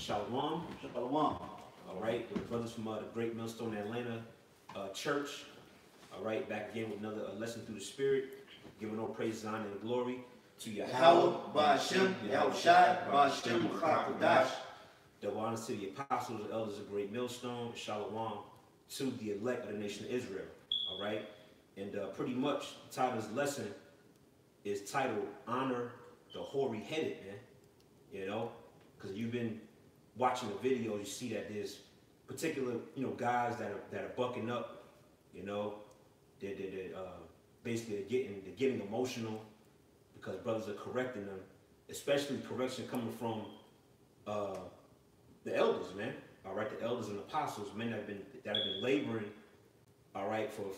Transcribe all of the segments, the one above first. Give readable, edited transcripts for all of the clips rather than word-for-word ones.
Shalom. Shalom. All right, with the brothers from the Great Millstone Atlanta Church. All right, back again with another lesson through the Spirit, giving all praise, honor, and glory to Yahweh, Ba'ashem, Yahushai, Ba'ashem, Chakadash. Double honors to the apostles and elders of Great Millstone, Shalom to the elect of the nation of Israel. All right, and pretty much the title of this lesson is titled "Honor the Hoary Headed," man. You know, because you've been watching the videos, you see that there's particular, guys that are bucking up. They're basically they're getting emotional because brothers are correcting them, especially correction coming from the elders, man. All right, the elders and apostles, men that have been laboring, all right, for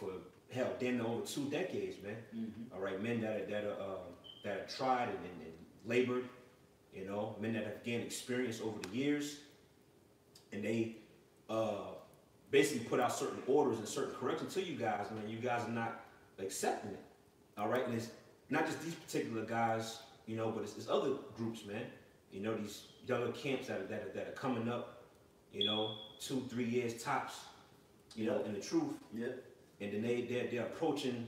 hell, damn over 2 decades, man. Mm-hmm. All right, men that have tried and labored, men that have gained experience over the years, and they basically put out certain orders and certain corrections to you guys, man. You guys are not accepting it, all right? And it's not just these particular guys, but it's other groups, man. These younger camps that are coming up, 2-3 years tops, in the truth. Yeah. And then they're approaching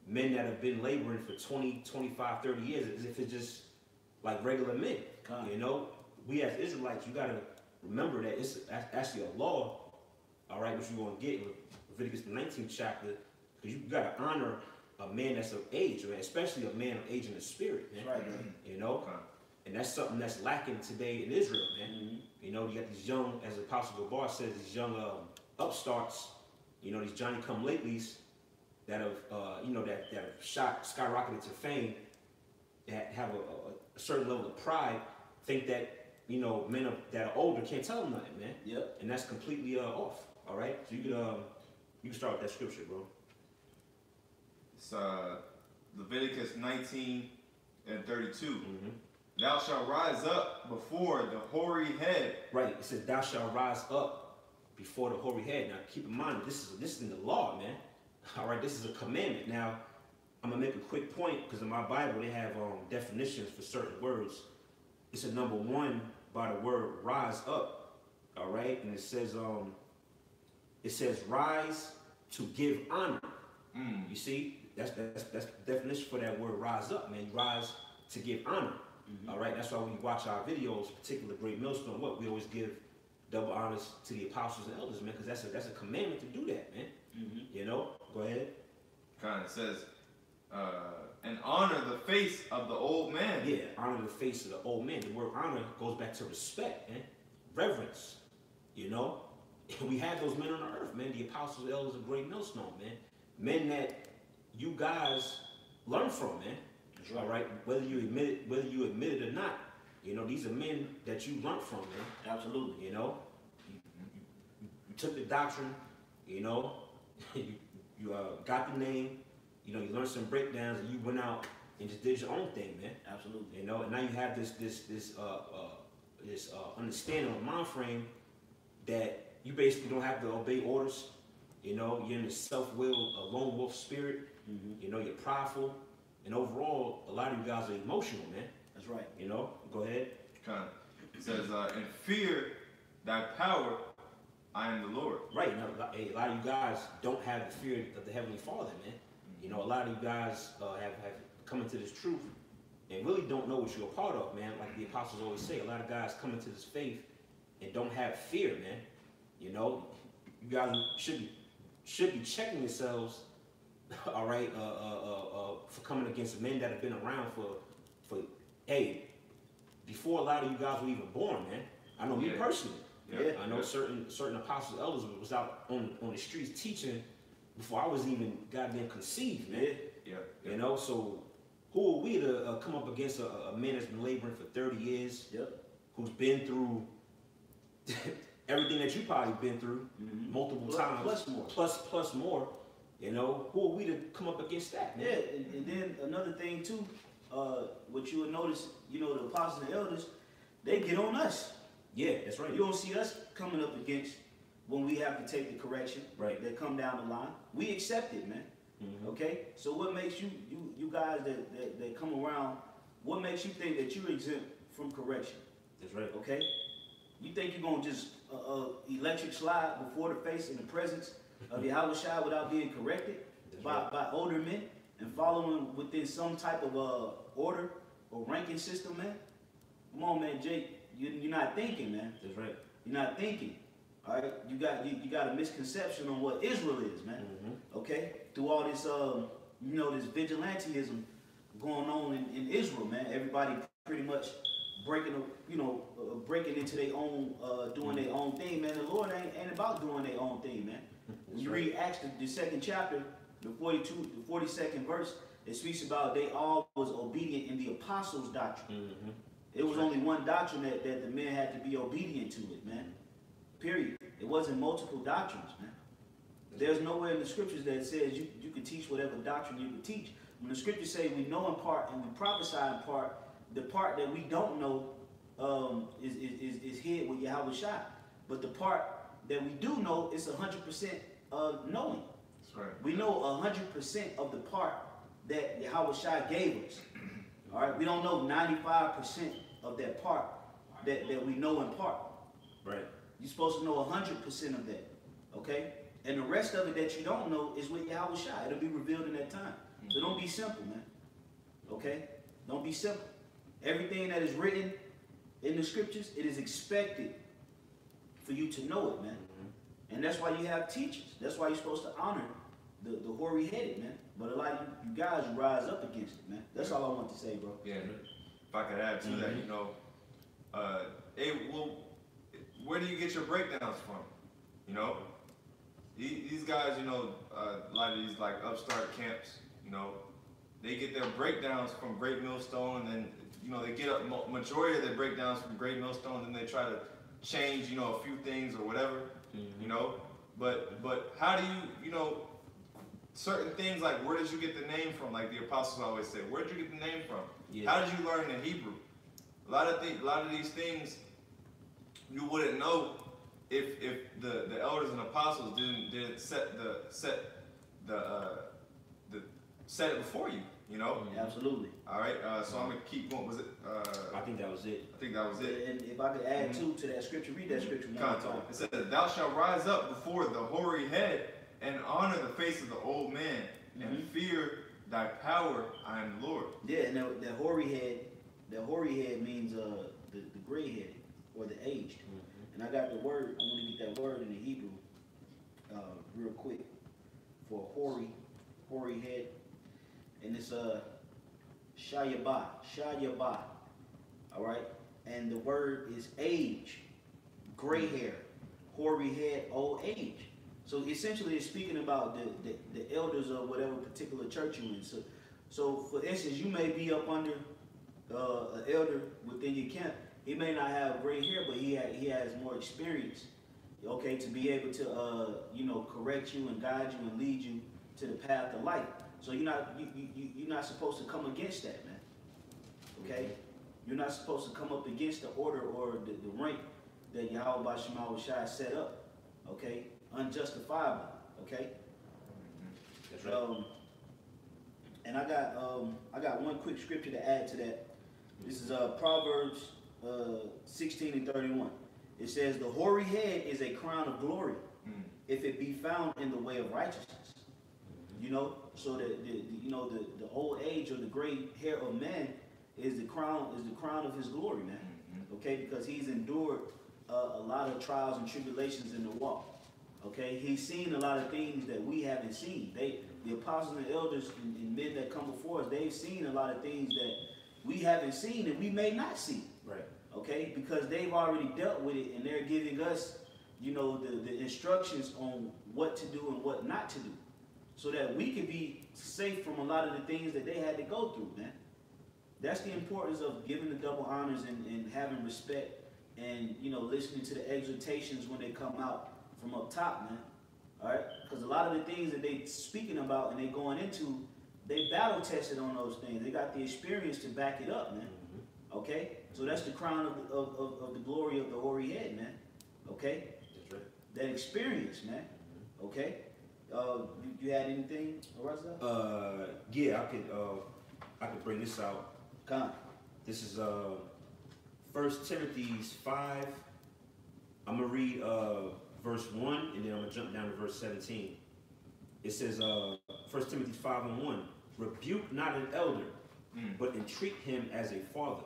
men that have been laboring for 20, 25, 30 years as if it's just like regular men. We as Israelites, you gotta remember that it's actually a law, all right, which you're gonna get in Leviticus the 19th chapter, because you gotta honor a man that's of age, right? Especially a man of age in the spirit, man. Right, man. And that's something that's lacking today in Israel, man. Mm-hmm. You got these young, as Apostle Gabar says, these young upstarts, these Johnny-come-latelys that have, that have skyrocketed to fame, that have a certain level of pride, think that, men that are older can't tell them nothing, man. Yep. And that's completely off, all right? So you can start with that scripture, bro. It's Leviticus 19:32. Mm-hmm. Thou shalt rise up before the hoary head. Right. It says, thou shalt rise up before the hoary head. Now, keep in mind, this is in the law, man. All right, this is a commandment. Now, I'm going to make a quick point, because in my Bible, they have definitions for certain words. It's a number 1 by the word rise up, all right? And it says rise to give honor. Mm. You see? That's the definition for that word rise up, man. You rise to give honor. Mm-hmm. All right? That's why when you watch our videos, particularly Great Millstone, we always give double honors to the apostles and elders, man, because that's a commandment to do that, man. Mm-hmm. Go ahead. Kind of says, and honor the face of the old man. Yeah, honor the face of the old man. The word honor goes back to respect, man. Reverence. We have those men on the earth, man. The apostles, the elders of Great Millstone, man. Men that you guys learn from, man. That's right. All right. Whether you admit it or not, these are men that you learn from, man. Absolutely. You took the doctrine, you got the name, you learned some breakdowns, and you went out and just did your own thing, man. Absolutely. And now you have this understanding of mind frame that you basically don't have to obey orders. You're in the self-will, lone wolf spirit. Mm-hmm. You're prideful, and overall, a lot of you guys are emotional, man. That's right. Go ahead. It says, "In fear thy power, I am the Lord." Right. Now, a lot of you guys don't have the fear of the Heavenly Father, man. A lot of you guys have come into this truth and really don't know what you're a part of, man. Like the apostles always say, a lot of guys come into this faith and don't have fear, man. You guys should be checking yourselves, all right, for coming against men that have been around for before a lot of you guys were even born, man. I know me personally. Yeah. I know certain apostles, elders was out on the streets teaching before I was even goddamn conceived, man. Yeah. So who are we to come up against a man that's been laboring for 30 years, who's been through everything that you probably been through multiple times, plus more. Who are we to come up against that, man? Yeah, and then another thing too, what you would notice, the apostles and elders, they get on us. Yeah, that's right. You don't see us coming up against when we have to take the correction. Right. That come down the line. We accept it, man. Mm-hmm. Okay? So what makes you guys that come around, what makes you think that you're exempt from correction? That's right. Okay? You think you're gonna just electric slide before the face in the presence of Yahweh Shai without being corrected by older men and following within some type of order or ranking system, man? Come on, man, Jake. You're not thinking, man. That's right. You're not thinking. All right, you got a misconception on what Israel is, man. Okay, through all this this vigilantism going on in Israel, man. Everybody pretty much breaking into their own, doing their own thing, man. The Lord ain't about doing their own thing, man. When you read Acts, the 2nd chapter, the 42nd verse, it speaks about they all was obedient in the apostles' doctrine. It was only one doctrine that the men had to be obedient to it, man. Period. It wasn't multiple doctrines, man. There's nowhere in the scriptures that says you can teach whatever doctrine you can teach. When the scriptures say we know in part and we prophesy in part, the part that we don't know is hid with Yahweh Shai. But the part that we do know is 100% knowing. That's right. We know 100% of the part that Yahweh Shai gave us. All right, we don't know 95% of that part that we know in part. Right. You're supposed to know 100% of that, okay? And the rest of it that you don't know is with Yahweh Shai. It'll be revealed in that time. So don't be simple, man. Okay? Don't be simple. Everything that is written in the scriptures, it is expected for you to know it, man. And that's why you have teachers. That's why you're supposed to honor the hoary-headed, man. But a lot of you guys rise up against it, man. That's all I want to say, bro. Yeah. If I could add to that, where do you get your breakdowns from? You know, these guys, a lot of these like upstart camps, they get their breakdowns from Great Millstone, and then they get a majority of their breakdowns from Great Millstone, and then they try to change a few things or whatever, But how do you certain things, like where did you get the name from? Like the apostles always say, where did you get the name from? Yeah. How did you learn the Hebrew? A lot of these things you wouldn't know if the elders and apostles didn't set it before you. Absolutely. All right. So I'm gonna keep going. Was it? I think that was it. I think that was it. And if I could add to that scripture, read that scripture one more time. It says, "Thou shalt rise up before the hoary head and honor the face of the old man, and fear thy power. I am the Lord." Yeah, and the hoary head means the gray headed or the aged. And I got the word. I want to get that word in the Hebrew real quick for hoary head, and it's shayabah. All right, and the word is age, gray hair, hoary head, old age. So essentially, it's speaking about the elders of whatever particular church you're in. So for instance, you may be up under an elder within your camp. He may not have gray hair, but he has more experience, okay, to be able to correct you and guide you and lead you to the path of life. So you're not supposed to come against that, man. Okay, you're not supposed to come up against the order or the rank that Yahweh Shai set up. Okay, unjustifiably. Okay. That's right. And I got one quick scripture to add to that. This is Proverbs 16:31. It says, "The hoary head is a crown of glory, if it be found in the way of righteousness." So the old age or the gray hair of man is the crown of his glory, man. Okay, because he's endured a lot of trials and tribulations in the walk. Okay, he's seen a lot of things that we haven't seen. The apostles and elders and men that come before us, they've seen a lot of things that we haven't seen and we may not see. Right. Okay, because they've already dealt with it and they're giving us, the instructions on what to do and what not to do, so that we can be safe from a lot of the things that they had to go through, man. That's the importance of giving the double honors and having respect and, listening to the exhortations when they come out from up top, man. All right? Because a lot of the things that they speaking about and they going into, they battle tested on those things. They got the experience to back it up, man. Okay? So that's the crown of the glory of the hoary head, man. Okay? That's right. That experience, man. Okay? You had anything, Arasa? Yeah, I could bring this out. Come. This is 1 Timothy 5, verse 1, and then I'm going to jump down to verse 17. It says, 1 Timothy 5:1, rebuke not an elder, but entreat him as a father.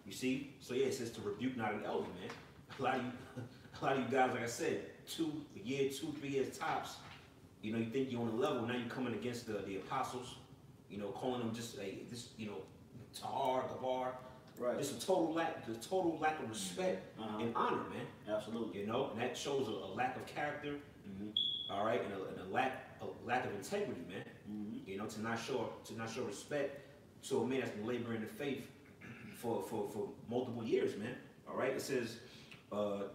You see? So yeah, it says to rebuke not an elder, man. A lot of you guys, like I said, 2 years, 2-3 years tops, you know, you think you're on a level, now you're coming against the apostles, you know, calling them just this, you know, tar, gabar. Right. Just a total lack of respect and honor, man. Absolutely. You know, and that shows a lack of character, all right, and a lack of integrity, man. You know, to not show respect to a man that's been laboring in the faith for multiple years, man. All right. It says, 1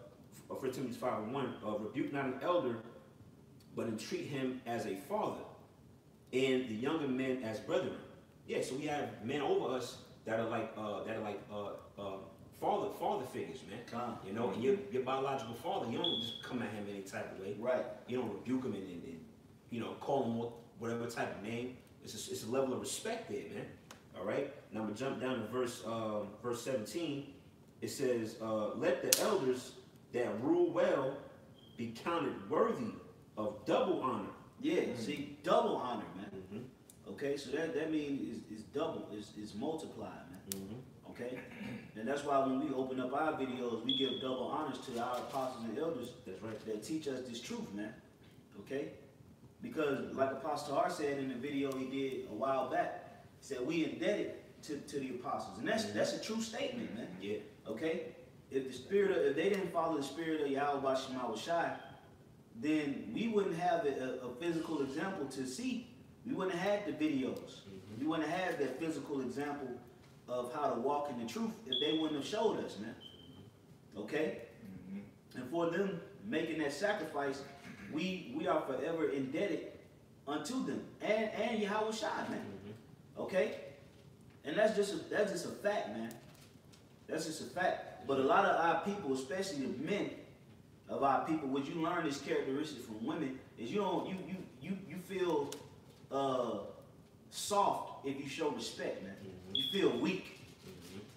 Timothy 5:1, rebuke not an elder, but entreat him as a father, and the younger men as brethren. Yeah. So we have men over us that are like father figures, man. You know, and your biological father, you don't just come at him any type of way. Right. You don't rebuke him and you know, call him whatever type of name. It's a level of respect there, man. All right. Now I'm gonna jump down to verse 17. It says, let the elders that rule well be counted worthy of double honor. Yeah. See, double honor, man. Okay, so that means is double, is multiplied, man. Okay, and that's why when we open up our videos, we give double honors to our apostles and elders. That's right. That teach us this truth, man. Okay, because like Apostle Hoary said in the video he did a while back, he said we indebted to the apostles, and that's a true statement, man. Yeah. Okay, if they didn't follow the spirit of Yahweh Shema Shai, then we wouldn't have a physical example to see. We wouldn't have had the videos. We wouldn't have had that physical example of how to walk in the truth if they wouldn't have showed us, man. Okay? And for them making that sacrifice, we are forever indebted unto them. And Yahweh Shai, man. Okay? And that's just a fact, man. That's just a fact. But a lot of our people, especially the men of our people, what you learn this characteristic from women is you feel soft if you show respect, man. You feel weak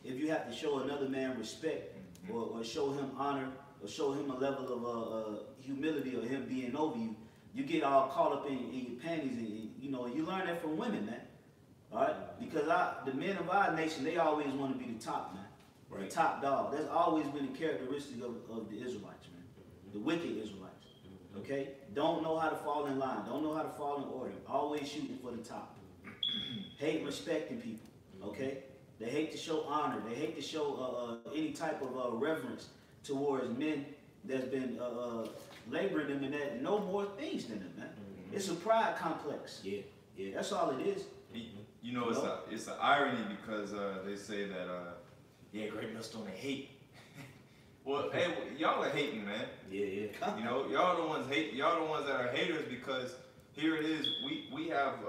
if you have to show another man respect or show him honor or show him a level of humility or him being over you. You get all caught up in your panties, and you know, you learn that from women, man. All right, because the men of our nation, they always want to be the top, man. Right. The top dog. That's always been a characteristic of the Israelites, man. The wicked Israelites. Okay? Don't know how to fall in line. Don't know how to fall in order. Always shooting for the top. Hate respecting people. Okay? They hate to show honor. They hate to show any type of reverence towards men that's been laboring them and that know more things than them, man. It's a pride complex. Yeah. That's all it is. You know, it's an irony because they say that greatness don't hate. Well, hey, y'all are hating, man. Yeah. You know, y'all the ones that are haters because here it is. We have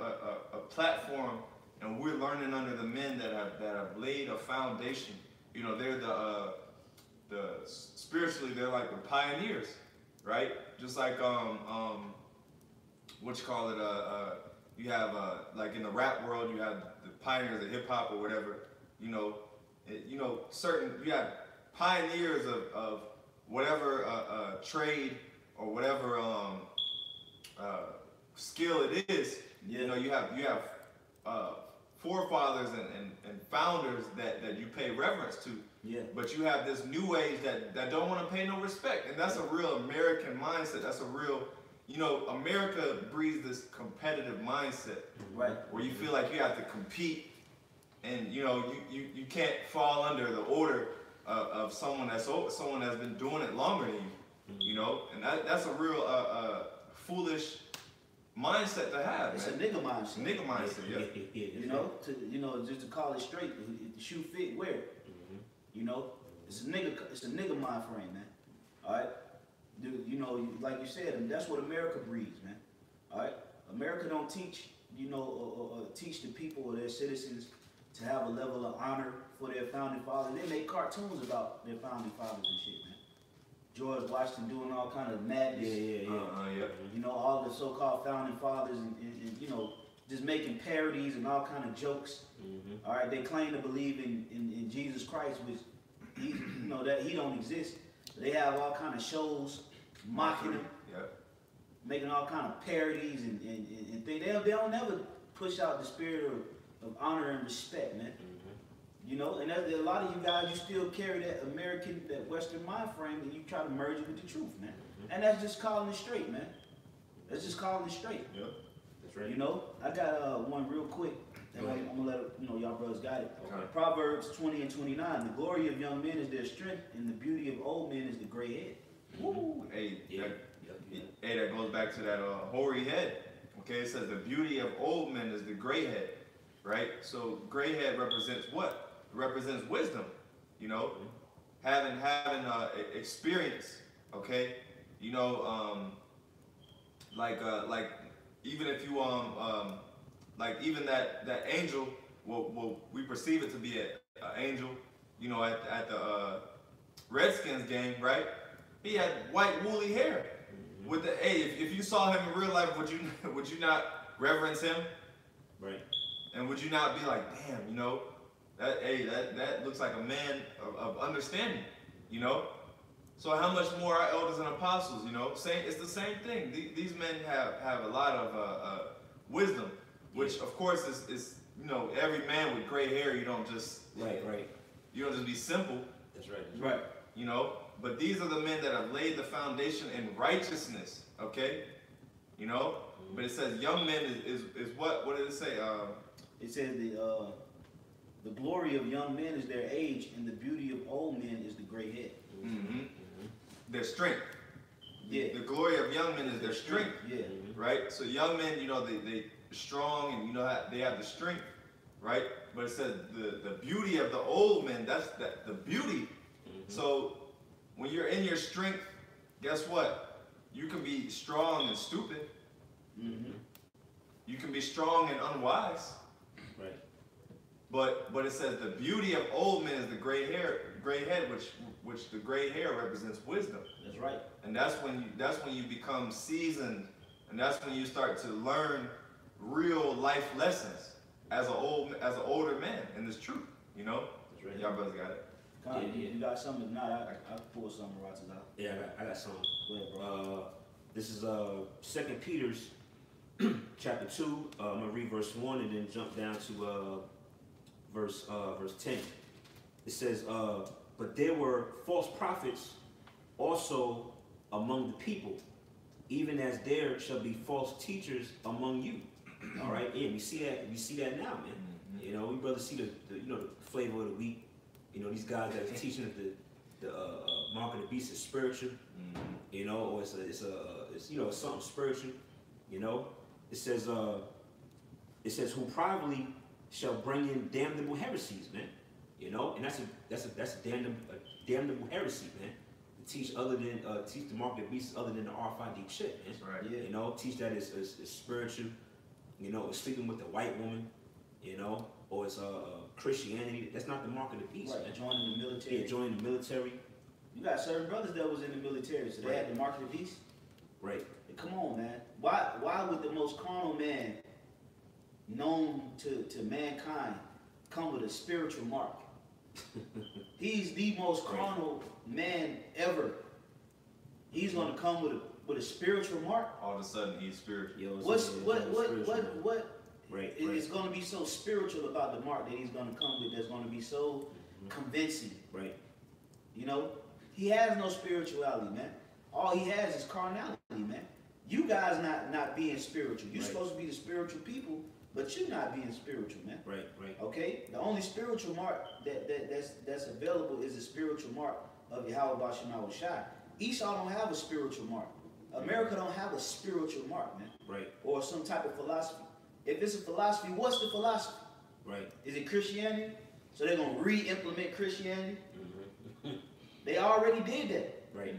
a platform, and we're learning under the men that have laid a foundation. You know, they're the spiritually they're like the pioneers, right? Just like what you call it? You have like in the rap world, you have the pioneers of hip hop or whatever. You know, you have pioneers of whatever trade or whatever skill it is. You know, you have forefathers and founders that you pay reverence to. Yeah. But you have this new age that don't want to pay no respect, and that's a real American mindset. That's a real, you know, America breeds this competitive mindset, right? Where you feel like you have to compete, and you know you can't fall under the order of someone that's been doing it longer than you, you know, and that's a real foolish mindset to have. It's man. A nigga mindset. Nigga mindset, yeah. You know, just to call it straight, if the shoe fit, wear it. You know, it's a nigga mind frame, man. All right, dude. You know, like you said, and that's what America breeds, man. All right, America don't teach, you know, or teach the people or their citizens to have a level of honor for their founding fathers. They make cartoons about their founding fathers and shit, man. George Washington doing all kind of madness. Yeah. You know, all the so-called founding fathers and you know, just making parodies and all kind of jokes. All right, they claim to believe in Jesus Christ, which he, you know, that he don't exist. They have all kind of shows mocking them, Yep. making all kind of parodies and things. They don't never push out the spirit of honor and respect, man. You know, and a lot of you guys, you still carry that American, that Western mind frame, and you try to merge it with the truth, man. And that's just calling it straight, man. That's just calling it straight. Yep. That's right. You know, I got one real quick. And I'm gonna let it, you know, y'all brothers got it. Okay. Proverbs 20 and 29. The glory of young men is their strength, and the beauty of old men is the gray head. Woo. Hey, Yeah. hey, that goes back to that hoary head. Okay, it says the beauty of old men is the gray head, right? So gray head represents what? It represents wisdom. You know, having experience. Okay, you know, like even if you like even that angel, we perceive it to be an angel. You know, at the Redskins game, right? He had white woolly hair. With the if you saw him in real life, would you not reverence him? Right. And would you not be like, damn, you know, that looks like a man of understanding, you know? So how much more our elders and apostles, you know? It's the same thing. These men have a lot of wisdom, which of course is you know, every man with gray hair, you don't just you don't just be simple. That's right. That's Right. You know, but these are the men that have laid the foundation in righteousness, okay? You know, but it says young men is what? What did it say? It says the glory of young men is their age, and the beauty of old men is the gray head. Their strength. Yeah. The glory of young men is their strength. Yeah. Right? So young men, you know, they strong and you know they have the strength, right? But it says the beauty of the old men, that's the beauty. So when you're in your strength, guess what? You can be strong and stupid. You can be strong and unwise. Right. But it says the beauty of old men is the gray head, which the gray hair represents wisdom. That's right. And that's when you become seasoned, and that's when you start to learn real life lessons as an older man in this truth. You know? That's right. Y'all brothers got it. You got something? If not, I'll pull something right out. Yeah, I got some. Go ahead, bro. This is 2 Peter's chapter 2. I'm gonna read verse 1 and then jump down to verse 10. It says, but there were false prophets also among the people, even as there shall be false teachers among you. All right, yeah, we see that now, man. You know, we rather see the you know, the flavor of the week. You know, these guys that are teaching that the mark of the beast is spiritual. You know, or it's you know, it's something spiritual. You know, it says who privately shall bring in damnable heresies, man. You know, and that's a damnable heresy, man. To teach other than teach the mark of the beast other than the RFID chip, man. That's right. Yeah. You know, teach that it's spiritual. You know, it's sleeping with a white woman. You know, or it's Christianity. That's not the mark of the beast, Right. man. Joining the military. Yeah, joining the military. You got certain brothers that was in the military, so they had the mark of the beast. Right. Hey, come on, man. Why would the most carnal man known to mankind come with a spiritual mark? He's the most carnal man ever. He's gonna come with a spiritual mark. All of a sudden, he's spiritual. Yo, What Right. is going to be so spiritual about the mark that he's going to come with that's going to be so convincing? Right. You know, he has no spirituality, man. All he has is carnality, man. You guys not being spiritual. You're supposed to be the spiritual people, but you're not being spiritual, man. Right. Okay? The only spiritual mark that's available is the spiritual mark of Yahweh Bashim Shai. Esau don't have a spiritual mark. America don't have a spiritual mark, man. Right. Or some type of philosophy. If it's a philosophy, what's the philosophy? Right. Is it Christianity? So they're going to re-implement Christianity? They already did that. Right.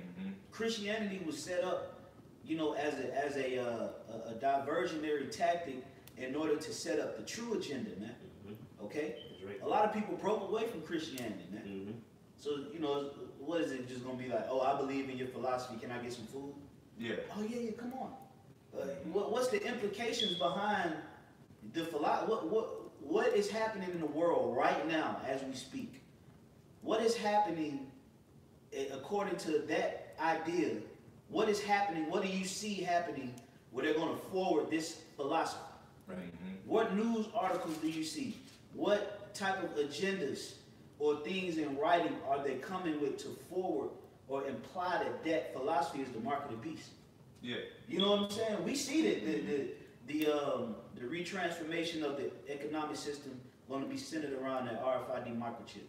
Christianity was set up, you know, as a diversionary tactic in order to set up the true agenda, man. Okay? That's right. A lot of people broke away from Christianity, man. So, you know, what is it just going to be like, oh, I believe in your philosophy, can I get some food? Yeah. Oh, yeah, come on. What's the implications behind the philosophy? What is happening in the world right now as we speak? What is happening according to that idea? What is happening? What do you see happening where they're going to forward this philosophy? Right. Mm-hmm. What news articles do you see? What type of agendas or things in writing are they coming with to forward or imply that philosophy is the mark of the beast? Yeah. You know what I'm saying? We see that the retransformation of the economic system going to be centered around that RFID microchip.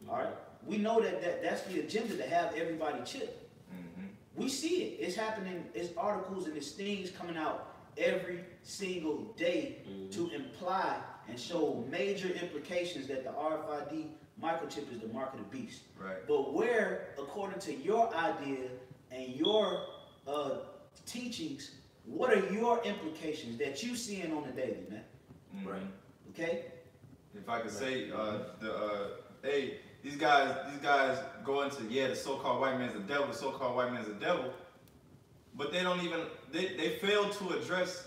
All right, we know that's the agenda, to have everybody chip. Mm-hmm. We see it. It's happening. It's articles and it's things coming out every single day to imply and show major implications that the RFID microchip is the mark of the beast. Right. But where, according to your idea and your teachings, what are your implications that you seeing on the daily, man? Mm-hmm. Right. Okay. If I could say, hey, these guys go into, the so-called white man's the devil, the so-called white man's the devil, but they don't even, they fail to address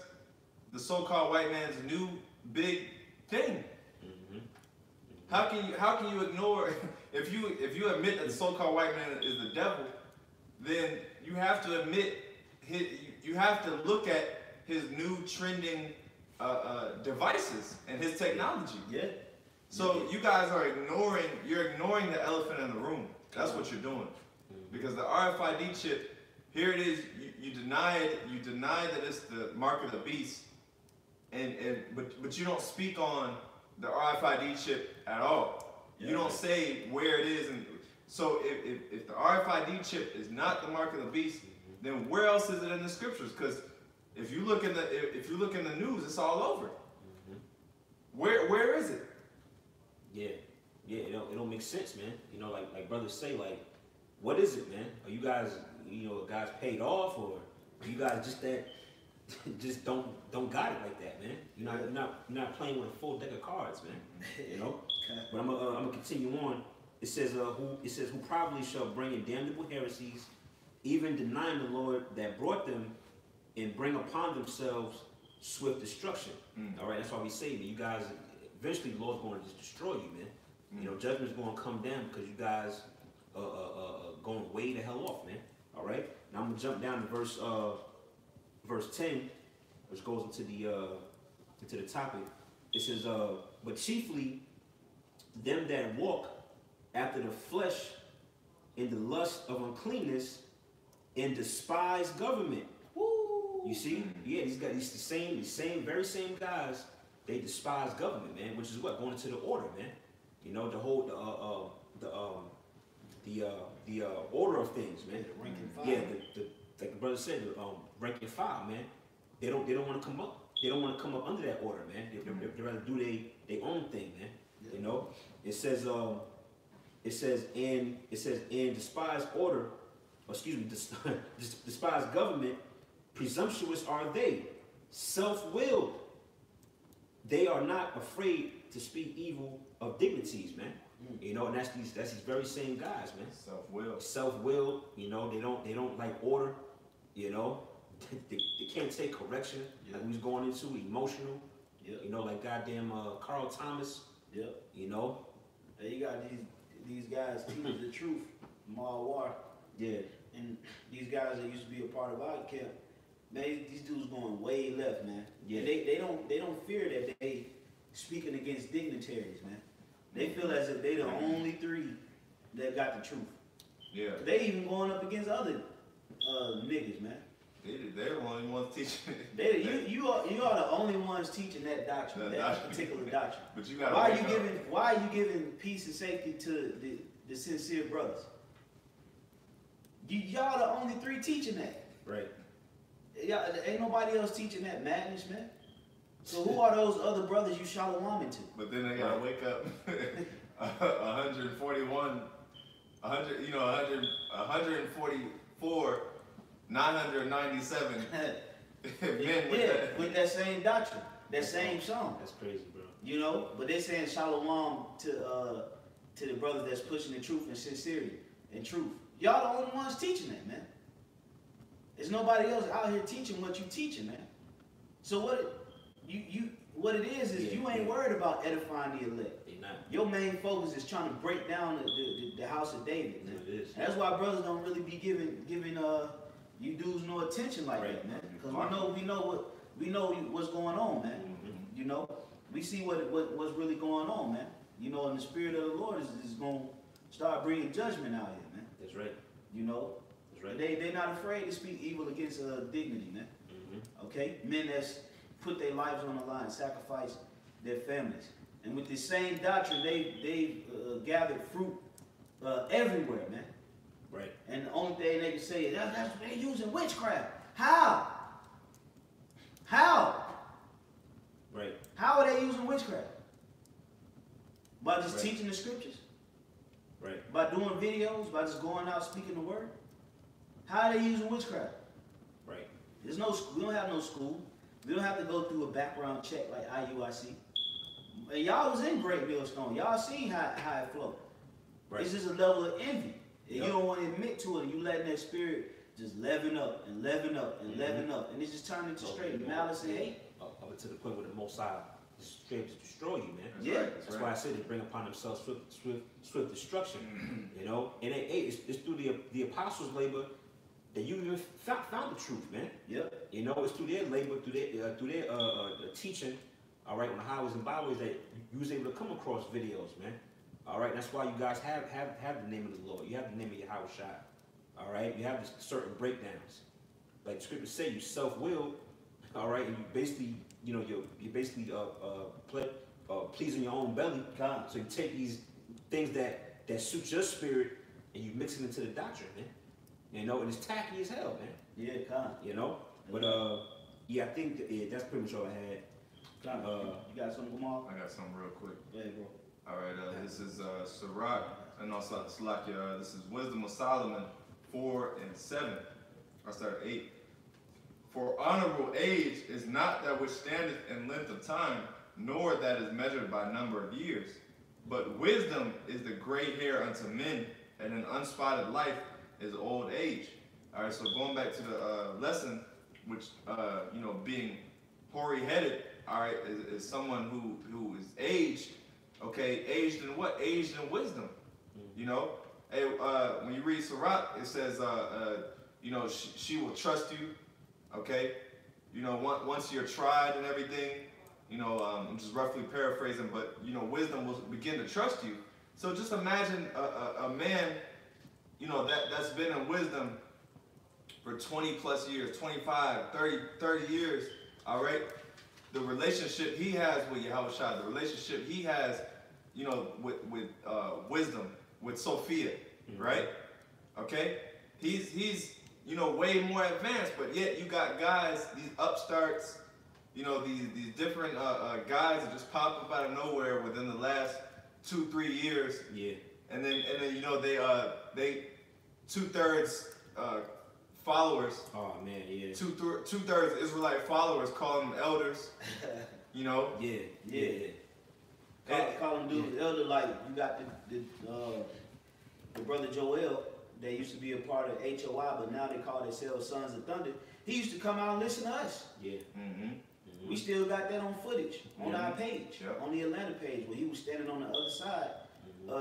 the so-called white man's new big thing. Mm-hmm. How can you ignore, if you admit that the so-called white man is the devil, then you have to admit, you have to look at his new trending devices and his technology. Yeah. So you guys are ignoring the elephant in the room. That's what you're doing. Because the RFID chip, here it is, you deny it, you deny that it's the mark of the beast, but you don't speak on the RFID chip at all. You don't say where it is. And so if the RFID chip is not the mark of the beast, then where else is it in the scriptures? Because if you look in the news, it's all over. Where is it? Yeah, it don't make sense, man. You know, like brothers say, like, what is it, man? Are you guys, guys paid off, or are you guys just don't got it like that, man? You're not playing with a full deck of cards, man. You know. But I'm gonna continue on. It says who probably shall bring in damnable heresies, even denying the Lord that brought them, and bring upon themselves swift destruction. All right, that's why we say that you guys, eventually the Lord's going to just destroy you, man. You know, judgment's going to come down because you guys going way the hell off, man. All right, now I'm gonna jump down to verse 10, which goes into the topic. It says, but chiefly them that walk after the flesh in the lust of uncleanness and despise government. Woo! You see? Yeah, these guys, the very same guys, they despise government, man, which is what? Going into the order, man. You know, the whole the order of things, man. The rank and file. Yeah, like the brother said, the rank and file, man. They don't want to come up. They don't want to come up under that order, man. They rather do their own thing, man. Yeah. You know, it says in despised order, despised government, presumptuous are they, self-willed. They are not afraid to speak evil of dignities, man. You know, and that's these very same guys, man. Self-willed. You know, they don't like order. You know, they can't take correction. Like we was going into emotional. You know, like goddamn Carl Thomas. You know. And you got these guys teaching the truth, War. Yeah. And these guys that used to be a part of our camp, man, these dudes going way left, man. Yeah. And they don't fear that they speaking against dignitaries, man. They feel as if they the only three that got the truth. Yeah. They even going up against other niggas, man. They're the only ones teaching. You are the only ones teaching that doctrine, that particular doctrine. But you got. Why are you giving peace and safety to the sincere brothers? Y'all the only three teaching that. Right. Y'all, ain't nobody else teaching that madness, man. So who are those other brothers you shalom into? But then they gotta wake up 144, 997 men with that same doctrine, that same song. That's crazy, bro. You know, but they saying shalom to the brothers that's pushing the truth and sincerity and truth. Y'all the only ones teaching that, man. There's nobody else out here teaching what you teaching, man. So what it is you ain't worried about edifying the elect. They not. Your main focus is trying to break down the house of David, man. It is. And that's why brothers don't really be giving You dudes no attention like that, man. Because we know what's going on, man. You know, we see what's really going on, man. You know, and the Spirit of the Lord is going to start bringing judgment out here, man. That's right. You know, that's right. They're not afraid to speak evil against dignity, man. Okay, men that's put their lives on the line, sacrifice their families, and with the same doctrine, they gathered fruit everywhere, man. Right. And the only thing they can say is they're using witchcraft. How? How? Right. How are they using witchcraft? By just teaching the scriptures? Right. By doing videos? By just going out speaking the word? How are they using witchcraft? Right. There's no. We don't have no school. We don't have to go through a background check like IUIC. And y'all was in Great Millstone. Y'all seen how it flowed. Right. It's just a level of envy. And you don't want to admit to it. And you letting that spirit just leaven up and leaven up and leaven up. And it's just turning into straight malice and hate. Up to the point where the Most High is straight to destroy you, man. That's why I said they bring upon themselves swift destruction. You know, and it's through the apostles' labor that you even found the truth, man. Yep. You know, it's through their labor, through their teaching, all right, on the highways and byways that you was able to come across videos, man. All right, that's why you guys have the name of the Lord. You have the name of Yahweh Shai. All right, you have certain breakdowns. Like the scriptures say, you self-willed. All right, and you basically, you know, you're basically pleasing your own belly. So you take these things that suit your spirit and you mix it into the doctrine, man. You know, and it's tacky as hell, man. Yeah, you know, but yeah, I think that's pretty much all I had. You got something, Gamal? I got something real quick. Go ahead, bro. All right, this is Sirach, and also Salakia. This is Wisdom of Solomon 4:7. I start at 8. For honorable age is not that which standeth in length of time, nor that is measured by number of years. But wisdom is the gray hair unto men, and an unspotted life is old age. All right, so going back to the lesson, which you know, being hoary-headed, all right, is someone who is aged. Okay, aged in what? Aged in wisdom. You know, hey, when you read Sirach, it says, you know, she will trust you. Okay, you know, once you're tried and everything, you know, I'm just roughly paraphrasing, but you know, wisdom will begin to trust you. So just imagine a man, you know, that's been in wisdom for 20 plus years, 25, 30 years. All right. The relationship he has with Yahweh Shai, the relationship he has, you know, with wisdom, with Sophia, right? Okay, he's you know, way more advanced, but yet you got guys, these upstarts, you know, these different guys that just pop up out of nowhere within the last 2-3 years. Yeah. And then you know they 2/3 followers. Oh man, yeah. 2/3 Israelite followers call them elders. You know. Yeah. Call them dudes elder, like you got the brother Joel. They used to be a part of HOI, but now they call themselves Sons of Thunder. He used to come out and listen to us. Yeah. We still got that on footage on our page, on the Atlanta page, where he was standing on the other side,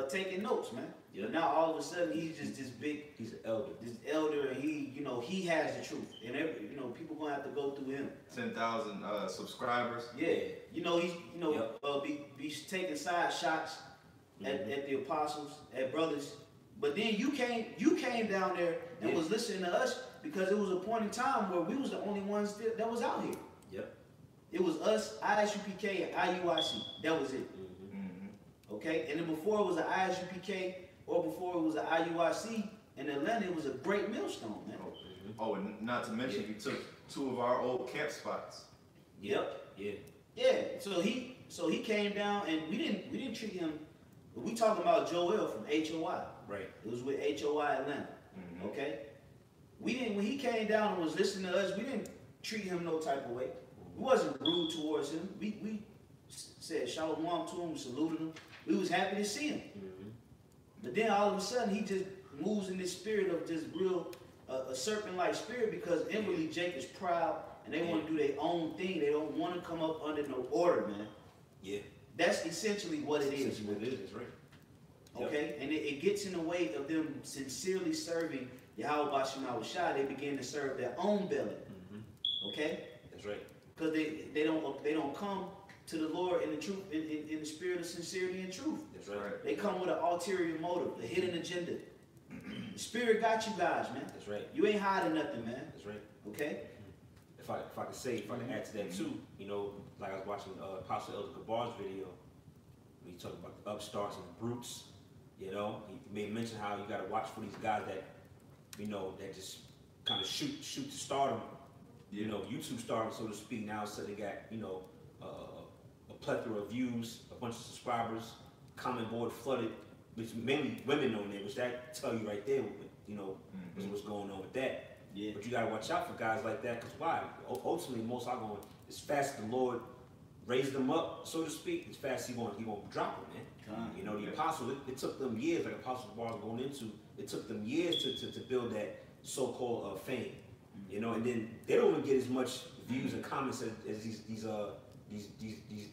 taking notes, man. But now all of a sudden he's just this big. He's an elder. This elder, and he has the truth, and people gonna have to go through him. 10,000 subscribers. Yeah, he's be taking side shots at the apostles, at brothers. But then you came down there and was listening to us because it was a point in time where we was the only ones that was out here. Yep. It was us, ISUPK, and IUIC. That was it. Okay? And then before it was an ISUPK or before it was an IUIC in Atlanta, it was a Great Millstone, man. Oh, and not to mention you took 2 of our old camp spots. Yep. Yeah. So he came down and we didn't treat him. We talking about Joel from HOI. Right. It was with HOI Atlanta. Okay? We didn't, when he came down and was listening to us, we didn't treat him no type of way. We wasn't rude towards him. We said shalom to him, we saluted him. We was happy to see him. But then all of a sudden he just moves in this spirit of just real a serpent-like spirit because inwardly Jake is proud and they want to do their own thing. They don't want to come up under no order, man. Yeah. That's essentially what it is. What it is, right? Okay? And it gets in the way of them sincerely serving Yahweh Bashim Shai. They begin to serve their own belly. Okay? That's right. Because they don't come to the Lord in the truth, in the spirit of sincerity and truth. That's right. They come with an ulterior motive, a hidden agenda. The Spirit got you guys, man. That's right. You ain't hiding nothing, man. That's right. Okay? If I could add to that too, you know, like I was watching Apostle Elder Gabar's video, when he talked about the upstarts and the brutes, you know, he made mention how you got to watch for these guys that, you know, that just kind of shoot to stardom, you know, YouTube stardom, so to speak. Now, so they got, you know, a plethora of views, a bunch of subscribers, comment board flooded, which mainly women on there, which that tell you right there, you know, what's going on with that. Yeah. But you gotta watch out for guys like that, because why? Ultimately, most are going, as fast as the Lord raised them up, so to speak, as fast as he won't drop them, man. You know, the apostle, it took them years, like Apostle Bar was going into, it took them years to build that so-called fame. You know, and then they don't even get as much views and comments as these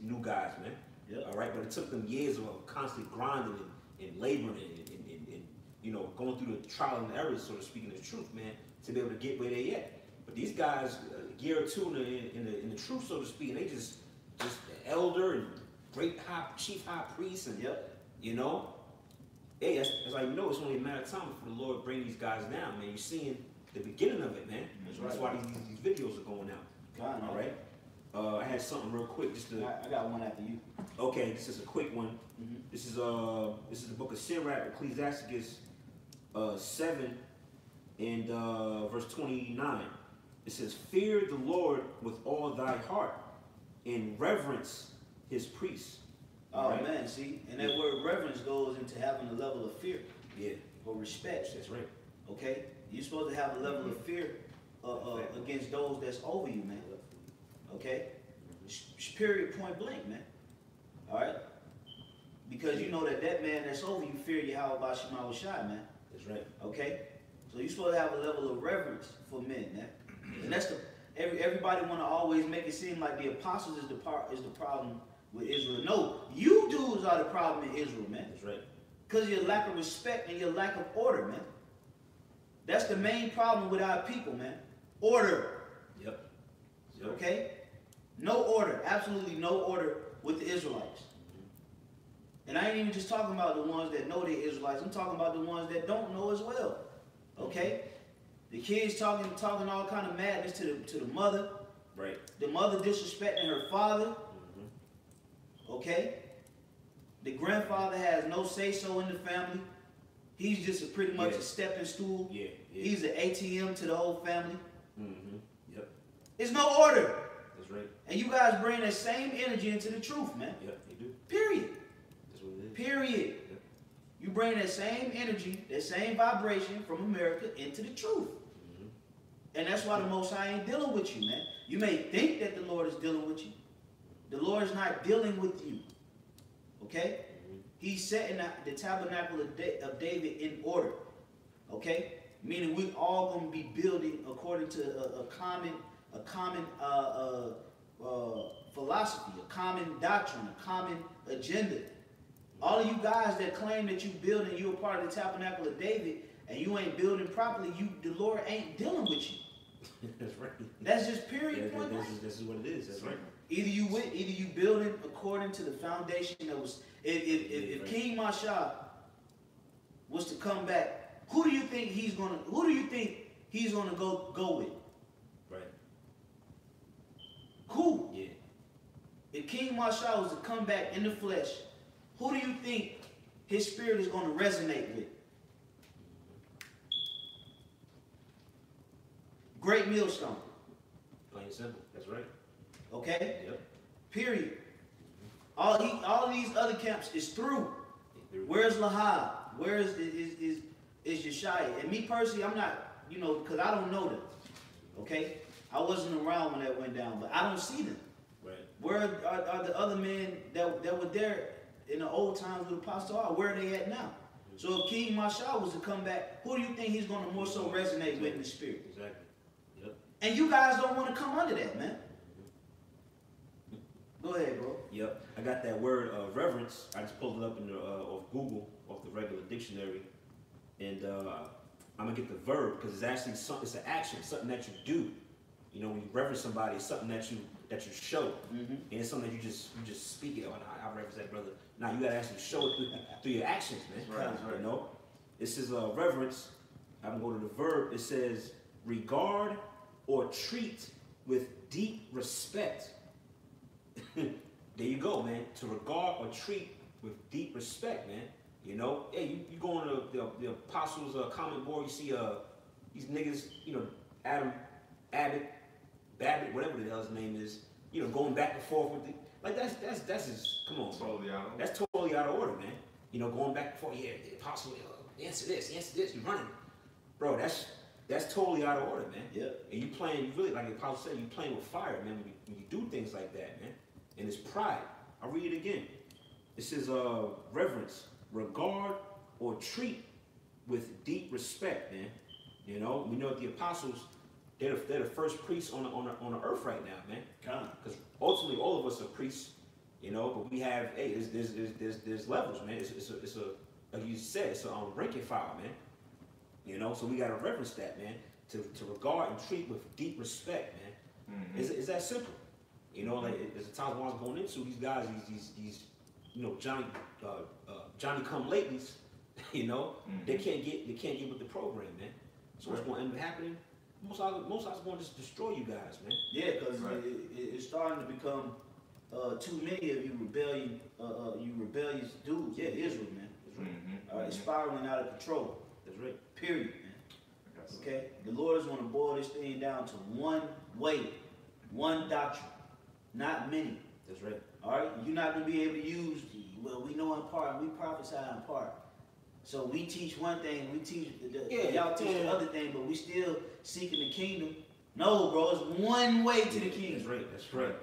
new guys, man. Yep. All right, but it took them years of constant grinding and laboring and you know, going through the trial and errors, so to speak, in the truth, man, to be able to get where they at. But these guys, a year or two in the truth, so to speak, and they just elder and great chief high priest, and you know, hey, that's how you know it's only a matter of time before the Lord bring these guys down, man. You're seeing the beginning of it, man. That's why these videos are going out. All right. I had something real quick just to. I got one after you. Okay, this is a quick one. This is the book of Sirach, Ecclesiasticus 7 and verse 29. It says, "Fear the Lord with all thy heart, and reverence his priests." Oh man, see, and that word reverence goes into having a level of fear. Yeah. Or respect. That's right. Okay, you're supposed to have a level of fear against those that's over you, man. Okay, period, point blank, man. All right, because you know that man that's over you fear Yahweh Bashim Shai, man. That's right. Okay, so you're supposed to have a level of reverence for men, man. And that's everybody want to always make it seem like the apostles is the problem with Israel. No, you dudes are the problem in Israel, man. That's right. Because your lack of respect and your lack of order, man. That's the main problem with our people, man. Order. Yep. Okay? No order. Absolutely no order with the Israelites. And I ain't even just talking about the ones that know they're Israelites. I'm talking about the ones that don't know as well. Okay? The kids talking all kind of madness to the mother. Right. The mother disrespecting her father. Okay? The grandfather has no say-so in the family. He's just pretty much a stepping stool. Yeah. He's an ATM to the whole family. Yep. There's no order. That's right. And you guys bring that same energy into the truth, man. Yep, they do. Period. That's what it is. Period. Yep. You bring that same energy, that same vibration from America into the truth. And that's why the Most High ain't dealing with you, man. You may think that the Lord is dealing with you. The Lord is not dealing with you. Okay? He's setting the tabernacle of David in order. Okay? Meaning we all going to be building according to a common philosophy, a common doctrine, a common agenda. All of you guys that claim that you build and you're a part of the tabernacle of David and you ain't building properly, the Lord ain't dealing with you. That's right. That's just period. Point blank. This is what it is. That's right. Either you building according to the foundation that was. If King Mashah was to come back, who do you think he's gonna go with? Right. Who? Yeah. If King Mashah was to come back in the flesh, who do you think his spirit is going to resonate with? Great millstone. Plain and simple. That's right. Okay? Yep. Period. All these other camps is through. Where's Lahab? Where is Yeshaya? And me personally, I'm not, because I don't know them. Okay? I wasn't around when that went down, but I don't see them. Right. Where are the other men that were there in the old times with Apostle R? Where are they at now? So if King Mashah was to come back, who do you think he's going to more so resonate with in the spirit? Exactly. Yep. And you guys don't want to come under that, man. Go ahead, bro. Yep. I got that word reverence. I just pulled it up in the off Google off the regular dictionary, and I'm gonna get the verb because it's actually it's an action, something that you do. You know, when you reverence somebody, it's something that you show, and it's something that you just speak it. Oh, I reverence that brother. Now you gotta actually show it through your actions, man. Right. You know, it says reverence. I'm going to go to the verb. It says regard or treat with deep respect. There you go, man. To regard or treat with deep respect, man. You know, hey, you go on the apostles' comment board, you see these niggas, you know, Adam, Abbott, Babbitt, whatever the hell his name is, you know, going back and forth with it. Like that's just, come on, bro. That's totally out of order, man. You know, going back and forth, yeah, the apostle, answer this, you're running. Bro, that's totally out of order, man. Yeah. And you really, like the apostle said, you playing with fire, man, when you do things like that, man. And it's pride. I'll read it again. It says reverence, regard, or treat with deep respect, man. You know, we know that the apostles, they're the first priests on the earth right now, man. Because ultimately, all of us are priests, you know. But we have, hey, there's levels, man. It's a like you said, it's a rank and file, man. You know, so we gotta reverence that, man. To regard and treat with deep respect, man. It's that simple. You know, like as the times I was going into these guys, these you know, Johnny come latelys, you know, they can't get with the program, man. So what's going to end up happening? Most of us going to just destroy you guys, man. Yeah, because it's starting to become too many of you rebellious dudes in Israel, man. That's right. It's spiraling out of control. That's right. Period, man. Okay? The Lord is going to boil this thing down to one way, one doctrine, not many. That's right. All right? You're not going to be able to use, well, we know in part, we prophesy in part. So we teach one thing, we teach, y'all teach the other thing, but we still seeking the kingdom. No, bro, it's one way to the kingdom. That's right. That's right.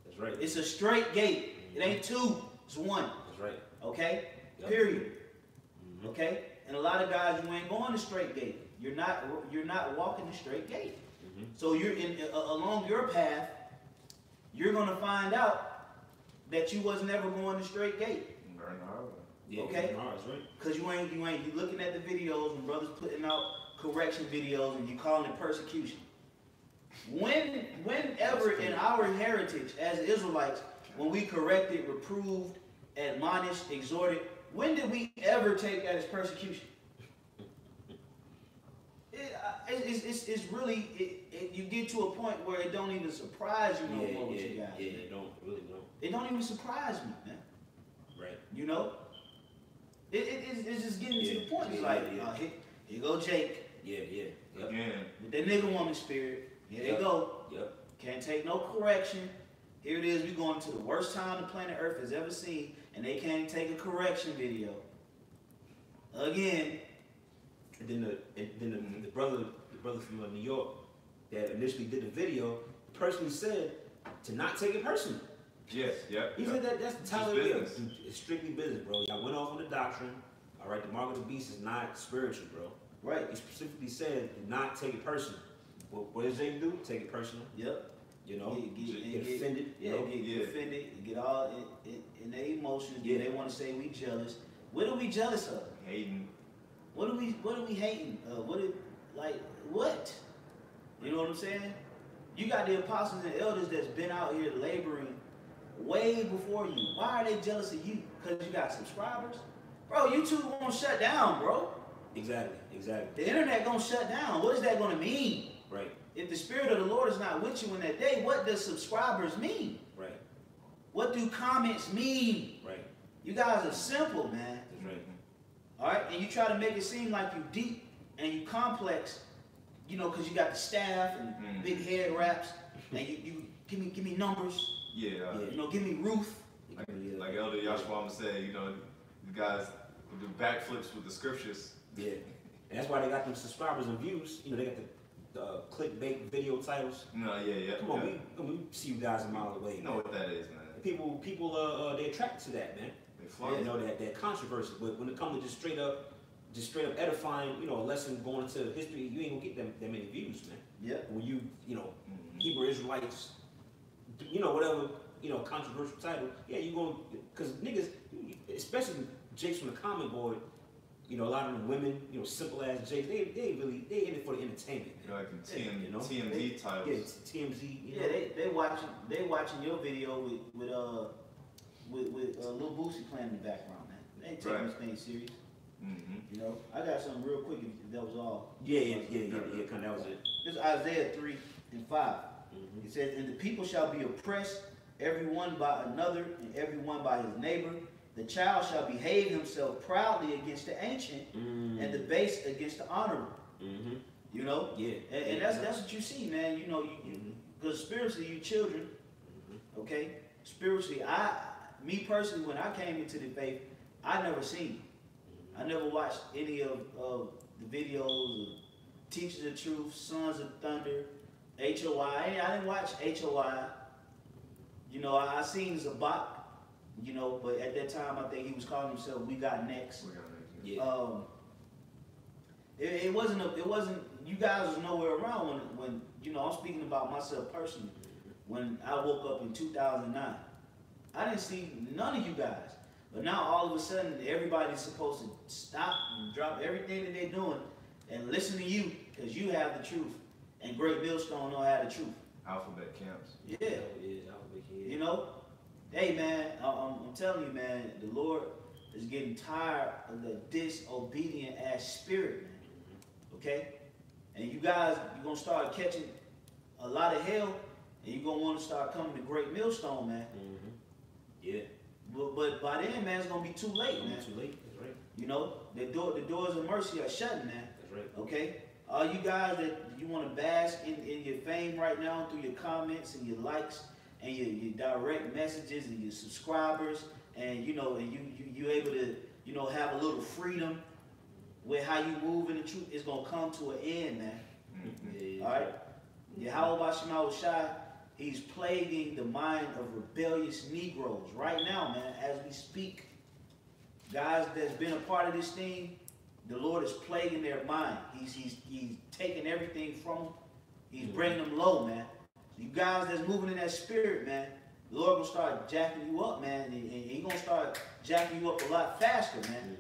That's right. It's a straight gate. It ain't two, it's one. That's right. Okay? Yep. Period. Okay? And a lot of guys, you ain't going the straight gate. You're not walking the straight gate. So you're along your path, you're gonna find out that you wasn't ever going the straight gate. Yeah, okay? That's right. Because you looking at the videos when brothers putting out correction videos and you calling it persecution. Whenever in our heritage as Israelites, when we corrected, reproved, admonished, exhorted, when did we ever take that as persecution? It's really, you get to a point where it don't even surprise you no more with you guys. Yeah, it don't. It don't even surprise me, man. Right. You know? It's just getting to the point. It's like, here go Jake. Yeah. Yep. Again. With that nigga woman spirit. Here they go. Yep. Can't take no correction. Here it is. We going to the worst time the planet Earth has ever seen, and they can't take a correction video. Again. And then the brother from New York that initially did the video personally said to not take it personal. Yes, yep. He said that's the title of the video. It's strictly business, bro. Y'all went off on the doctrine. All right, the mark of the beast is not spiritual, bro. Right. He specifically said do not take it personal. What does they do? Take it personal. Yep. You know, get offended. Yeah, get offended. Get all in their emotions. Yeah. They want to say we jealous. What are we jealous of? Hating. What are we hating? What? You know what I'm saying? You got the apostles and elders that's been out here laboring way before you. Why are they jealous of you? Because you got subscribers? Bro, YouTube won't shut down, bro. Exactly. The internet gonna shut down. What is that gonna mean? Right. If the Spirit of the Lord is not with you in that day, what does subscribers mean? Right. What do comments mean? Right. You guys are simple, man. That's right. All right? And you try to make it seem like you deep and you complex, you know, because you got the staff and big head wraps, and you give me numbers. Yeah. You know, give me Ruth. Like Elder Yashwama said, you know, the guys do backflips with the scriptures. Yeah. And that's why they got them subscribers and views. You know, they got the clickbait video titles. No, yeah. Come on, we see you guys a mile away. You know what that is, man. People, they're attracted to that, man. You know, that controversy. But when it comes to just straight up edifying, you know, a lesson going into history, you ain't gonna get that many views, man. Yeah. When you know, Hebrew Israelites, you know, whatever, you know, controversial title, yeah, you gonna, because niggas, especially jakes from the comment board, you know, a lot of the women, you know, simple ass jakes, they in it for the entertainment. Man. Like the you know? TMZ titles. Yeah, TMZ. You Yeah, know? they watching your video with Lil Boosie playing in the background, man. They ain't taking this thing serious. You know, I got something real quick if that was all. Yeah, kind of, that was it. This is Isaiah 3:5. It says, "And the people shall be oppressed, everyone by another, and everyone by his neighbor. The child shall behave himself proudly against the ancient, and the base against the honorable." You know? Yeah. And that's what you see, man. You know, because spiritually, you children, okay? Spiritually, me personally, when I came into the faith, I never seen it. I never watched any of the videos of Teachers of Truth, Sons of Thunder, HOI. I didn't watch HOI. You know, I seen Zabak, you know, but at that time, I think he was calling himself We Got Next. Yeah. It wasn't, you guys was nowhere around when, you know, I'm speaking about myself personally. When I woke up in 2009, I didn't see none of you guys. But now all of a sudden, everybody's supposed to stop and drop everything that they're doing and listen to you because you have the truth. And Great Millstone don't have the truth. Alphabet camps. Yeah. Alphabet, yeah. You know? Hey, man, I'm telling you, man, the Lord is getting tired of the disobedient ass spirit, man. Okay? And you guys, you're going to start catching a lot of hell, and you're going to want to start coming to Great Millstone, man. Yeah. But by then, man, it's going to be too late, man. Too late, that's right. You know, the doors of mercy are shutting, man. That's right. Okay? All you guys that you want to bask in your fame right now through your comments and your likes and your direct messages and your subscribers, and you know, and you able to, you know, have a little freedom with how you move in the truth, it's gonna come to an end, man. All right? Yahweh Shema Shai, he's plaguing the mind of rebellious Negroes right now, man, as we speak. Guys that's been a part of this thing, the Lord is plaguing their mind. He's taking everything from them. He's bringing them low, man. You guys that's moving in that spirit, man, the Lord will start jacking you up, man, and He's gonna start jacking you up a lot faster, man.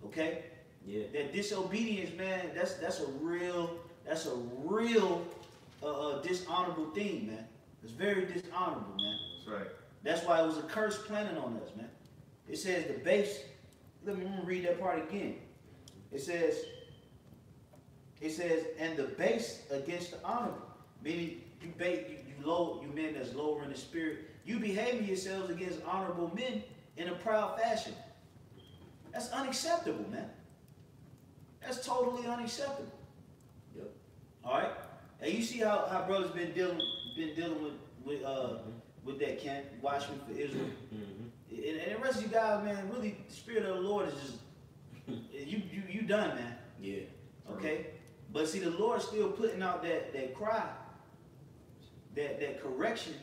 Okay? Yeah. That disobedience, man, that's a real dishonorable thing, man. It's very dishonorable, man. That's right. That's why it was a curse planted on us, man. It says the base. Let me read that part again. It says, and the base against the honorable, meaning you men that's lower in the spirit, you behaving yourselves against honorable men in a proud fashion. That's unacceptable, man. That's totally unacceptable. Yep. All right. And you see how brothers been dealing with that camp, watching for Israel. And the rest of you guys, man, really, the Spirit of the Lord is just you done, man. Yeah. Okay. But see, the Lord still putting out that cry, that correction.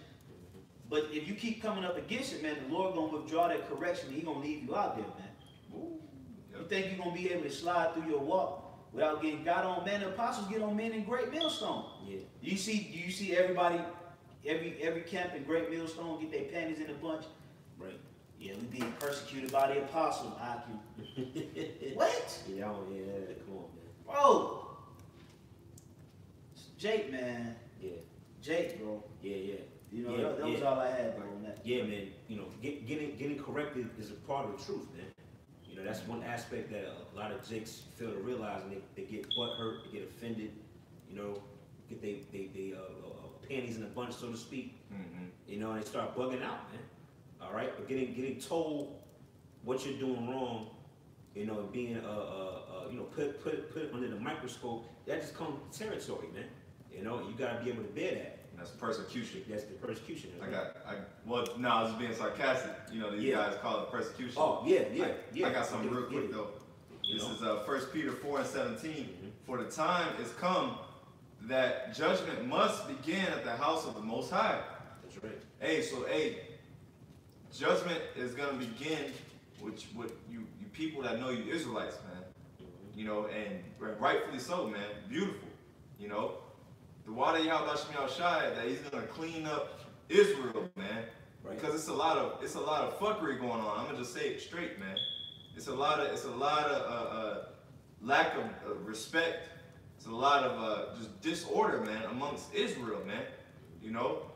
But if you keep coming up against it, man, the Lord gonna withdraw that correction and He gonna leave you out there, man. Yep. You think you're gonna be able to slide through your walk without getting got on, man? The apostles get on men in Great Millstone. Yeah. Do you see everybody, every camp in Great Millstone get their panties in a bunch? Right. Yeah, we being persecuted by the apostles, IQ. What? Yeah, come on, man. Bro. Jake, man. Yeah. Jake, bro. Yeah. You know, that was all I had, bro, on that. Yeah, man. You know, getting corrected is a part of the truth, man. You know, that's one aspect that a lot of Jakes fail to realize, and they get butthurt, they get offended, you know, get they panties in a bunch, so to speak. You know, and they start bugging out, man. All right, but getting told what you're doing wrong, you know, and being you know, put under the microscope, that just comes with territory, man. You know, you gotta be able to bear that. And that's persecution. That's the persecution. I was being sarcastic. You know, these guys call it persecution. Oh, yeah. I got something real quick though. This is 1 Peter 4:17. For the time is come that judgment must begin at the house of the Most High. That's right. Hey, judgment is gonna begin with you people that know you Israelites, man. You know, and rightfully so, man. Beautiful. You know, the water Yahweh Shai that He's gonna clean up Israel, man. Right. Because it's a lot of fuckery going on. I'm gonna just say it straight, man. it's a lot of lack of respect. It's a lot of just disorder, man, amongst Israel, man. You know,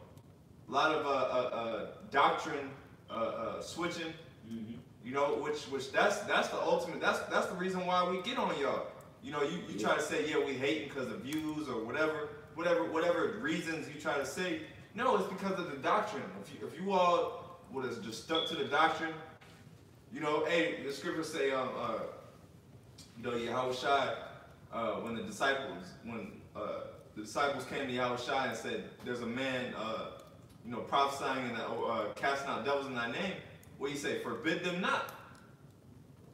a lot of doctrine switching. You know, which that's the ultimate. That's the reason why we get on y'all. You know, you try to say, yeah, we hating because of views or whatever reasons you try to say. No, it's because of the doctrine. If you all would have just stuck to the doctrine, you know, hey, the scriptures say, you know, Yahushua, when the disciples came to Yahushua and said, there's a man, you know, prophesying and casting out devils in thy name, what do you say? Forbid them not.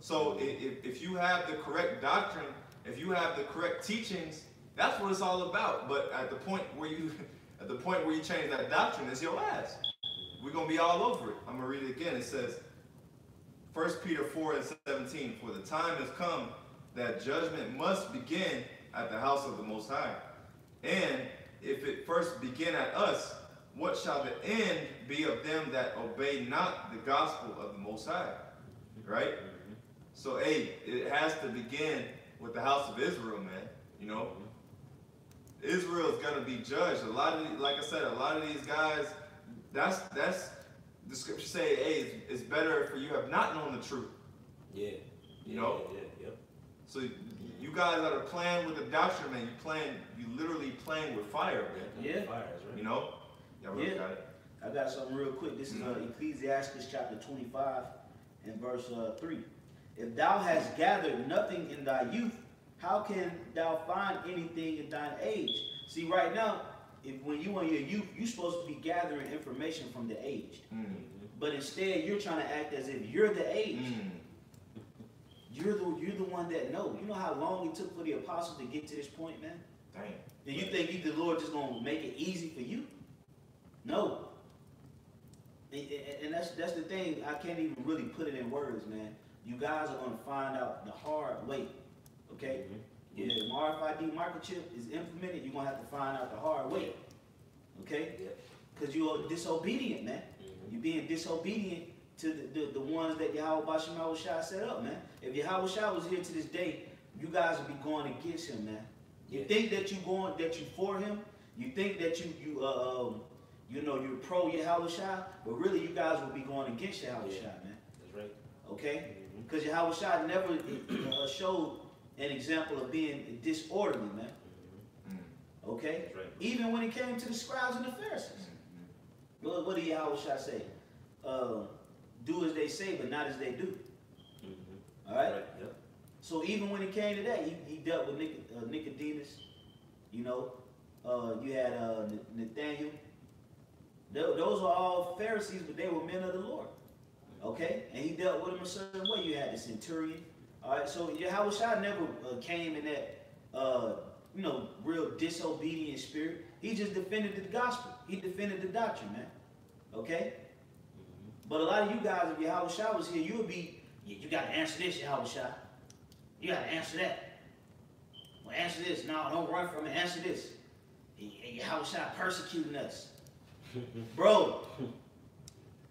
So if you have the correct doctrine, if you have the correct teachings, that's what it's all about. But at the point where you change that doctrine, it's your ass. We're gonna be all over it. I'm gonna read it again. It says, 1 Peter 4:17, for the time has come that judgment must begin at the house of the Most High. And if it first begin at us, what shall the end be of them that obey not the gospel of the Most High? Right? So, hey, it has to begin with the house of Israel, man. You know, Israel is gonna be judged. A lot of, like I said, a lot of these guys. That's the scripture say. Hey, it's better for you have not known the truth. Yeah. You know. Yeah. So you guys that are playing with the doctrine, man, you literally playing with fire, man. Yeah. Fires, right? You know. Y'all really got it. I got something real quick. This is Ecclesiastes chapter 25 and verse 3. If thou hast gathered nothing in thy youth, how can thou find anything in thine age? See, right now, when you in your youth, you're supposed to be gathering information from the aged. But instead, you're trying to act as if you're the aged. You're the one that knows. You know how long it took for the apostles to get to this point, man? Damn. Do you think the Lord just gonna make it easy for you? No. And that's the thing. I can't even really put it in words, man. You guys are gonna find out the hard way. Okay? When the RFID microchip is implemented, you're gonna have to find out the hard way. Okay? Because you're disobedient, man. You're being disobedient to the ones that Yahweh Shai set up, man. If Yahweh Shai was here to this day, you guys would be going against him, man. You think that you for him. You think that you know you're pro Yahweh Shai, but really you guys will be going against Yahweh Shai, man. That's right. Okay? Because Yahweh Shai never showed an example of being disorderly, man. Okay? That's right. Even when it came to the scribes and the Pharisees. What did Yahweh Shai say? Do as they say, but not as they do. All right? Yep. So even when it came to that, he dealt with Nicodemus. You know, you had Nathaniel. Those were all Pharisees, but they were men of the Lord. Okay? And he dealt with them a certain way. You had the centurion. All right? So Yahweh Shai never came in that, real disobedient spirit. He just defended the gospel. He defended the doctrine, man. Okay? But a lot of you guys, if Yahweh Shai was here, you would be, you got to answer this, Yahweh Shai. You got to answer that. Well, answer this. No, don't run from it. Answer this. Yahweh Shai persecuting us. Bro,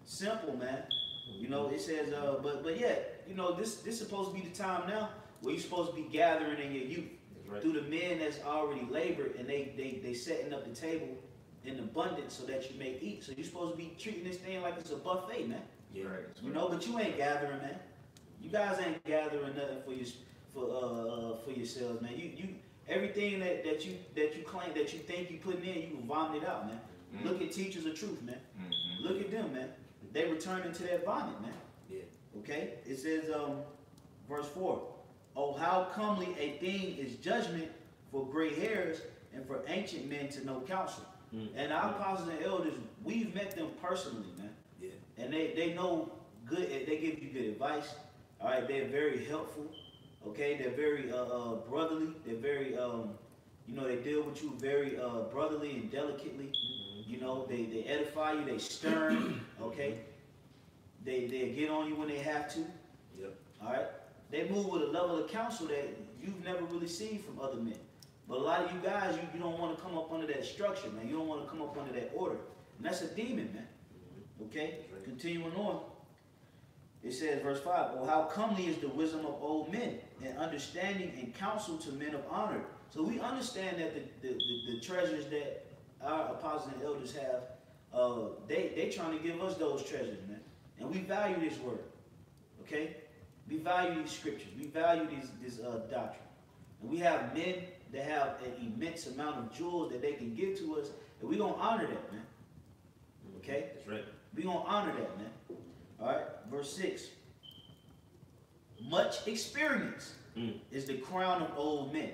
simple, man. You know, it says, but yet, you know, this is supposed to be the time now where you're supposed to be gathering in your youth. Right. Through the men that's already labored, and they setting up the table in abundance so that you may eat. So you're supposed to be treating this thing like it's a buffet, man. Yeah, right. You know, but you ain't gathering, man. You guys ain't gathering nothing for yourselves, man. You everything that you claim that you think you putting in, you can vomit it out, man. Look at teachers of truth, man. Look at them, man. They returning to that vomit, man. Yeah. Okay? It says, verse 4. Oh, how comely a thing is judgment for gray hairs and for ancient men to know counsel. And our apostles and elders, we've met them personally, man. Yeah. And they know good, they give you good advice. All right, they're very helpful. Okay, they're very brotherly. They're very, they deal with you very brotherly and delicately. You know, they edify you, they stern. Okay, they get on you when they have to. Yep. All right. They move with a level of counsel that you've never really seen from other men. But a lot of you guys, you don't want to come up under that structure, man. You don't want to come up under that order. And that's a demon, man. Okay? Continuing on. It says, verse 5, oh, how comely is the wisdom of old men, and understanding and counsel to men of honor. So we understand that the treasures that our apostles and elders have, they trying to give us those treasures, man. And we value this word, okay? We value these scriptures. We value this doctrine. And we have men that have an immense amount of jewels that they can give to us, and we're going to honor that, man. Okay? That's right. We're going to honor that, man. All right? Verse 6. Much experience is the crown of old men.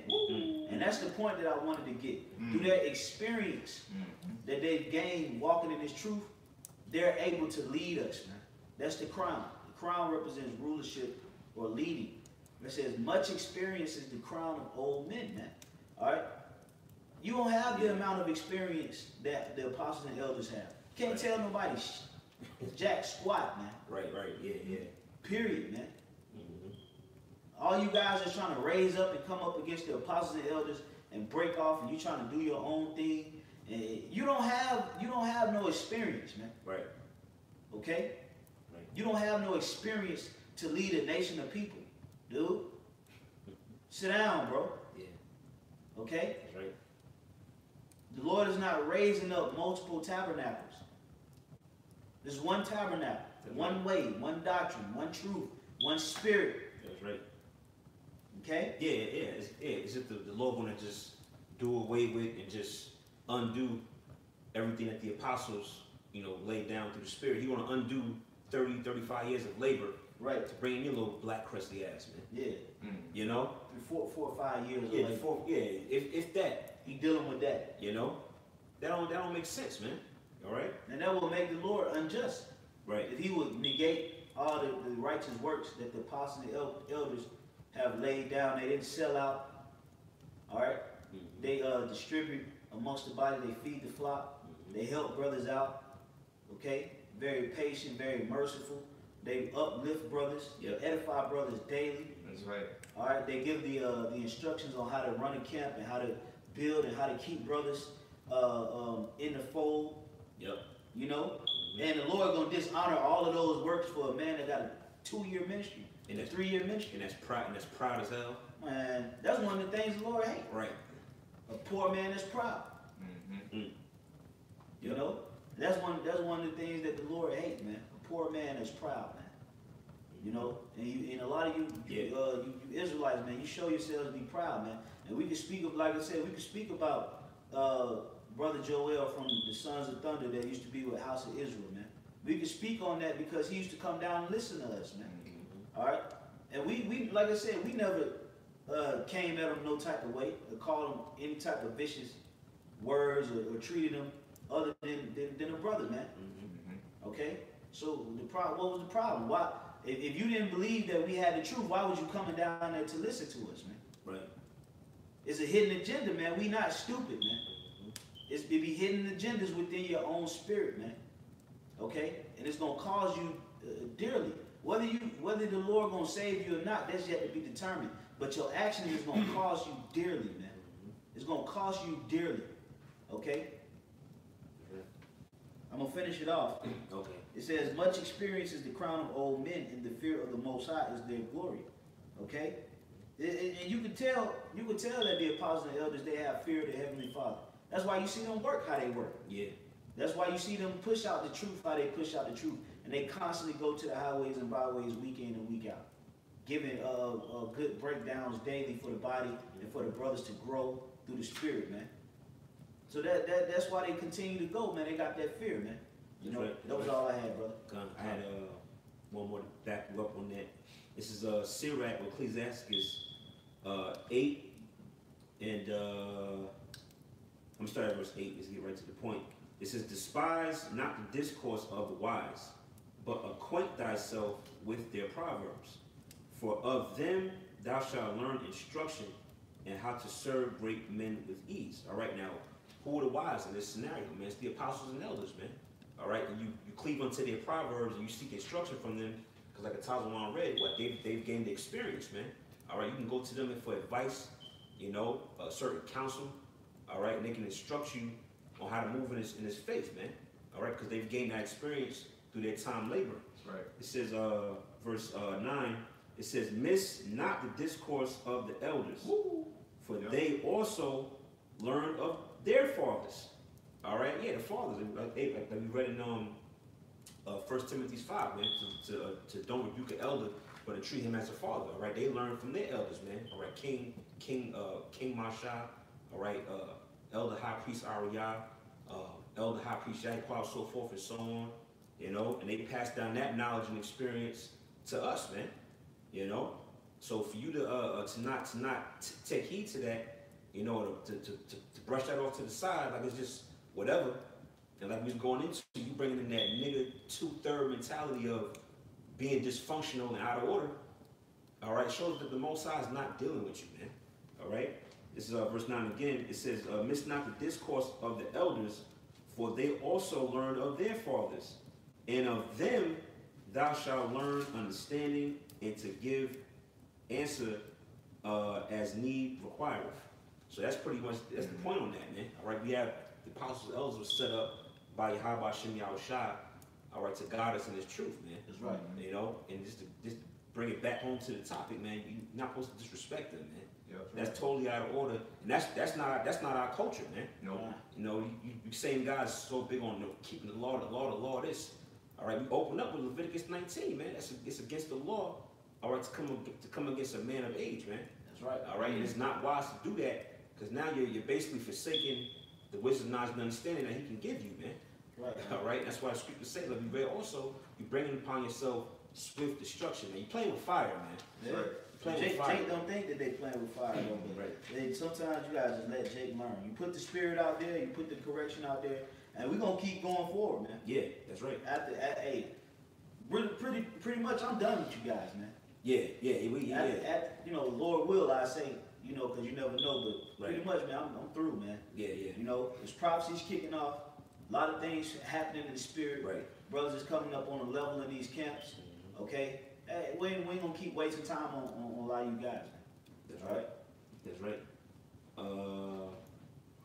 And that's the point that I wanted to get. Through their experience that they've gained walking in this truth, they're able to lead us, man. That's the crown. The crown represents rulership or leading. It says much experience is the crown of old men, man. All right? You don't have the amount of experience that the apostles and elders have. Can't tell nobody jack squat, man. Right, yeah. Period, man. All you guys are trying to raise up and come up against the apostles and elders and break off, and you trying to do your own thing. And you don't have no experience, man. Right. Okay? Right. You don't have no experience to lead a nation of people, dude. Sit down, bro. Yeah. Okay? That's right. The Lord is not raising up multiple tabernacles. There's one tabernacle, one way, one doctrine, one truth, one spirit. That's right. Okay? Yeah. Is it the Lord going to just do away with and just undo everything that the apostles, laid down through the Spirit? He going to undo 30, 35 years of labor, right, to bring in your little black crusty ass, man. Yeah. You know? 4 or 5 years. If that. He dealing with that. That don't make sense, man. All right? And that will make the Lord unjust. Right. If he would negate all the righteous works that the apostles and elders have laid down, they didn't sell out. All right? They distribute amongst the body, they feed the flock, they help brothers out. Okay? Very patient, very merciful. They uplift brothers, they edify brothers daily. That's right. All right? They give the instructions on how to run a camp and how to build and how to keep brothers in the fold. Yep. And the Lord gonna dishonor all of those works for a man that got a 2-year ministry and a 3-year ministry. And that's proud as hell. Man, that's one of the things the Lord hates. Right. A poor man that's proud. That's one of the things that the Lord hates, man. A poor man that's proud, man. And a lot of you Israelites, man, you show yourselves to be proud, man. And we can speak of, like I said, we can speak about Brother Joel from the Sons of Thunder that used to be with House of Israel, man. We can speak on that because he used to come down and listen to us, man. All right? And we like I said, we never came at him no type of way or called him any type of vicious words or treated him other than a brother, man. Okay? So what was the problem? Why, if you didn't believe that we had the truth, why was you coming down there to listen to us, man? Right. It's a hidden agenda, man. We not stupid, man. It be hidden agendas within your own spirit, man. Okay? And it's going to cause you dearly. Whether the Lord going to save you or not, that's yet to be determined. But your action is going to cost you dearly, man. It's going to cost you dearly. Okay? I'm going to finish it off. Okay. It says, much experience is the crown of old men, and the fear of the Most High is their glory. Okay? And you can tell that the apostles and elders, they have fear of the Heavenly Father. That's why you see them work how they work. Yeah. That's why you see them push out the truth how they push out the truth. And they constantly go to the highways and byways week in and week out, giving good breakdowns daily for the body and for the brothers to grow through the Spirit, man. So that's why they continue to go, man. They got that fear, man. That was all I had, brother. I had one more to back you up on that. This is Sirach or Ecclesiastes 8, and I'm gonna start at verse 8. Let's get right to the point. It says, "Despise not the discourse of the wise, but acquaint thyself with their proverbs. For of them thou shalt learn instruction, and how to serve great men with ease." All right, now, who are the wise in this scenario, man? It's the apostles and elders, man. All right, and you cleave unto their proverbs and you seek instruction from them, because like Atazawan read, they've gained the experience, man. All right, you can go to them for advice, a certain counsel. All right, and they can instruct you on how to move in this faith, man. All right, because they've gained that experience through their time laboring. Right. It says, verse 9, it says, miss not the discourse of the elders, for they also learn of their fathers. All right, yeah, the fathers. Like we read in 1 Timothy 5, man, to don't rebuke an elder, but to treat him as a father. All right, they learn from their elders, man. All right, King Masha, all right, Elder High Priest Ariah, Elder High Priest Yaquab, so forth and so on. You know, and they pass down that knowledge and experience to us, man. You know, so for you to not take heed to that, you know, to brush that off to the side, like it's just whatever, and like we was going into, you bringing in that nigga 2/3 mentality of being dysfunctional and out of order. All right, shows that the Most High is not dealing with you, man. All right, this is verse 9 again. It says, miss not the discourse of the elders, for they also learn of their fathers, and of them thou shalt learn understanding, and to give answer as need requireth. So that's pretty much, that's the point on that, man. All right, we have the apostles and elders were set up by Yahweh Shem Yahushua, all right, to guide us in his truth, man. That's right. You know, and just to bring it back home to the topic, man, you're not supposed to disrespect them, man. Yep. That's totally out of order, and that's not our culture, man. No. You know, you saying guys so big on keeping the law, this. All right, we open up with Leviticus 19, man. It's against the law, all right, to come against a man of age, man. That's right. All right, and it's not wise to do that, because now you're basically forsaking the wisdom, knowledge, and understanding that he can give you, man. Right. All right, that's why the scriptures say, like we read also, you're bringing upon yourself swift destruction, man. You're playing with fire, man. Yeah. Right. Jake don't think that they playing with fire, though, but Right. sometimes you guys just let Jake learn. You put the spirit out there, you put the correction out there, and we're gonna keep going forward, man. Yeah, that's right. Hey, pretty much, I'm done with you guys, man. Yeah. You know, Lord will, I say, you know, because you never know, but pretty Right. much, man, I'm through, man. Yeah. You know, there's prophecies kicking off, a lot of things happening in the spirit. Right. Brothers is coming up on a level in these camps. Okay, hey, we ain't gonna keep wasting time on a lot of you guys, man. That's right. That's right.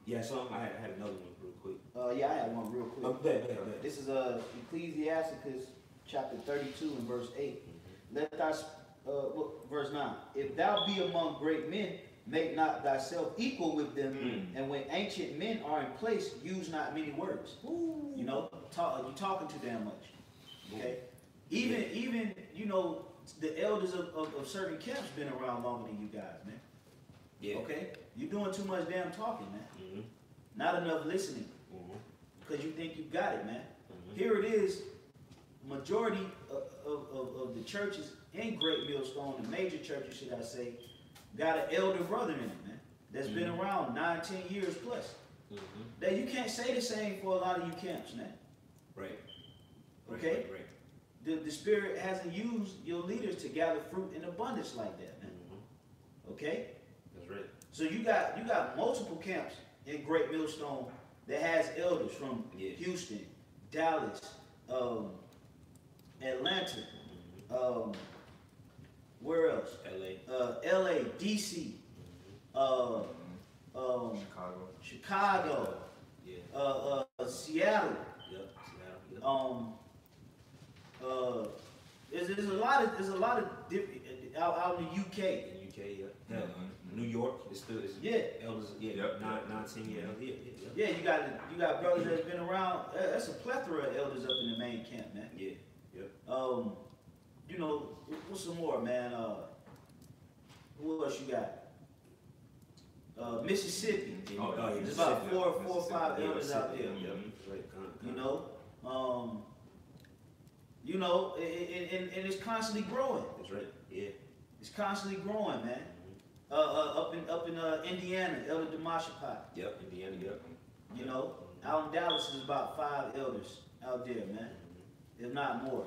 Yeah, so I had another one real quick. Yeah, I had one real quick. Oh, bet. This is Ecclesiasticus chapter 32 and verse 8. Let thy verse 9. If thou be among great men, make not thyself equal with them, and when ancient men are in place, use not many words. You know, you talking too damn much. Okay? Even you know, the elders of certain camps been around longer than you guys, man. Yeah. Okay? You're doing too much damn talking, man. Not enough listening. Because you think you got it, man. Here it is, majority of the churches in Great Millstone, the major churches, should I say, got an elder brother in it, man. That's been around 9-10 years plus. That you can't say the same for a lot of you camps, man. Right. Okay? Right. The Spirit hasn't used your leaders to gather fruit in abundance like that, man. Okay? That's right. So you got multiple camps in Great Millstone that has elders from Houston, Dallas, Atlanta, where else? LA, DC, Chicago, Seattle. There's a lot of different out in the UK. New York is still elders. Yep. 9-10 years. Yeah, you got brothers that's been around. That's a plethora of elders up in the main camp, man. Yeah. You know, what's some more, man? Who else you got? Mississippi. There's about four or five elders out there. You know, and it's constantly growing. That's right. Yeah. It's constantly growing, man. Up in Indiana, Elder Demashapot. Yep, Indiana. Yep. You know, out in Dallas is about 5 elders out there, man, if not more.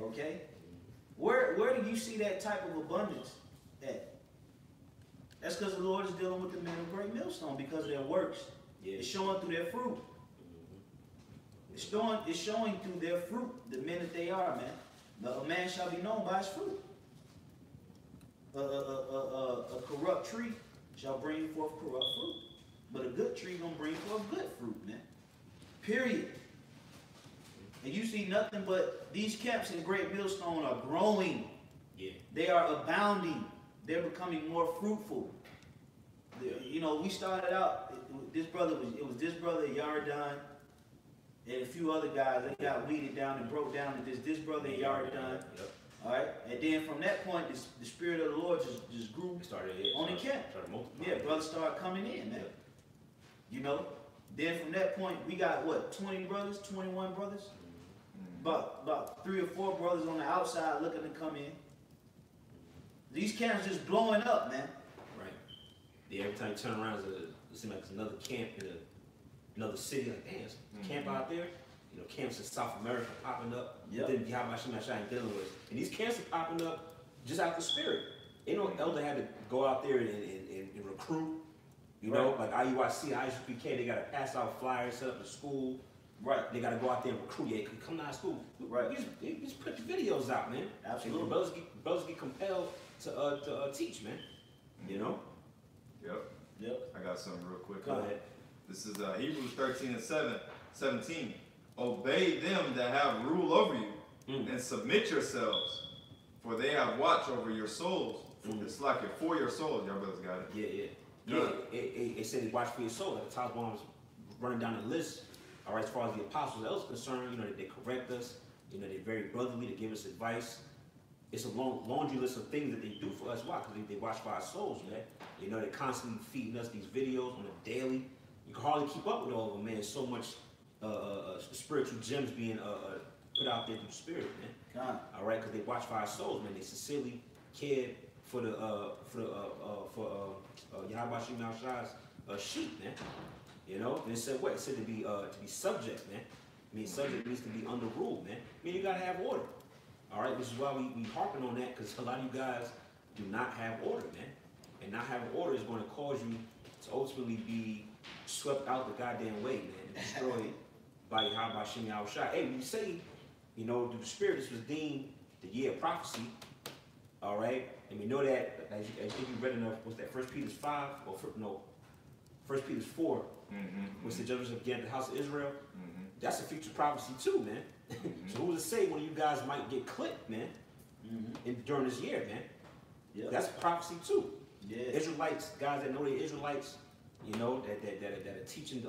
Okay, where do you see that type of abundance at? That's because the Lord is dealing with the men of Great Millstone because of their works. Yeah. It's showing through their fruit. It's showing through their fruit, the men that they are, man. A man shall be known by his fruit. A corrupt tree shall bring forth corrupt fruit. But a good tree gonna bring forth good fruit, man. Period. And you see nothing but these camps in Great Millstone are growing. Yeah. They are abounding. They're becoming more fruitful. You know, we started out, it was this brother, Yardan, and a few other guys. They got weeded down and broke down to this brother, Yardan. Yep. All right, and then from that point, the Spirit of the Lord just grew on the camp. Yeah, brothers started coming in, man. Yep. You know, then from that point, we got what, 20 brothers, 21 brothers? About 3 or 4 brothers on the outside looking to come in. These camps just blowing up, man. Right. Yeah, every time you turn around, it seems like it's another camp in another city. Like, damn, there's a camp out there. You know, camps in South America popping up. Yep. Then Yahabashim ain't dealing with. And these camps are popping up just out the spirit. Ain't no elder had to go out there and recruit. You know, like IUIC, ISPK, they got to pass out flyers, set up the school. Right. They got to go out there and recruit. Yeah, come out of school. Right. You just put your videos out, man. Absolutely. And brothers get compelled to teach, man. You know? Yep. I got something real quick. Go ahead. This is Hebrews 13:17. Obey them that have rule over you, and submit yourselves, for they have watch over your souls. It's like it for your souls. Y'all brothers got it. Yeah. It said they watch for your soul. Like the top one was running down the list. All right, as far as the apostles else concerned, you know, they correct us. You know, they're very brotherly. They give us advice. It's a laundry list of things that they do for us. Why? Because they watch for our souls, man. You know, they're constantly feeding us these videos on a daily. You can hardly keep up with all of them, man. So much spiritual gems being put out there through the spirit, man. All right, because they watch for our souls, man. They sincerely cared for Yahweh Shema Shai's sheep, man. You know, and it said what? It said to be subject, man. I mean, subject means to be under rule, man. I mean, you gotta have order. All right, which is why we harping on that, because a lot of you guys do not have order, man. And not having order is going to cause you to ultimately be swept out the goddamn way, man, and destroyed by Yahweh Shem Yahushua. Hey, when you say, you know, through the Spirit, this was deemed the year of prophecy. All right, and we know that, as you think you read enough, what's that, 1 Peter 5, or 1 Peter 4, which the judges against the house of Israel. That's a future prophecy too, man. So who's to say one of you guys might get clipped, man, during this year, man? Yep. That's prophecy too. Yeah. Israelites, guys that know they're Israelites, you know, that are teaching,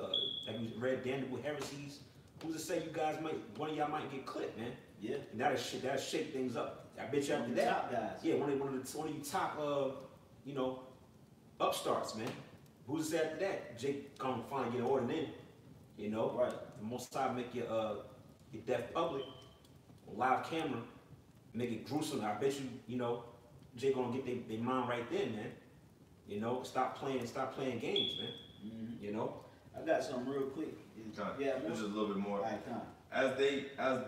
like we read damnable heresies. Who's to say you guys one of y'all might get clipped, man? Yeah. And that'll shake things up. I bet you after that. Top guys. Yeah, one of you top, you know, upstarts, man. Who's to say after that? Jake come finally get ordered in, you know? Right. The most time make your death public on live camera, make it gruesome. I bet you know, Jake gonna get their mind right then, man. You know, stop playing games, man. You know? I got something real quick. Yeah, just a little bit more. All right, as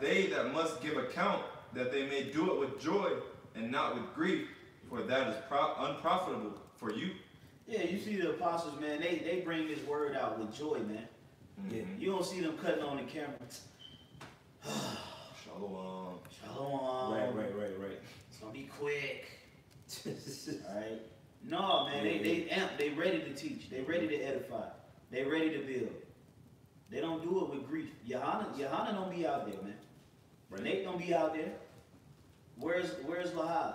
they that must give account, that they may do it with joy and not with grief, for that is unprofitable for you. Yeah, you see the apostles, man, they bring this word out with joy, man. Yeah. You don't see them cutting on the camera. Shalom. Shalom. Right. It's gonna be quick. Alright. No, man, they ready to teach. They ready to edify. They ready to build. They don't do it with grief. Johanna don't be out there, man. Right. Nate don't be out there. Where's Lahab?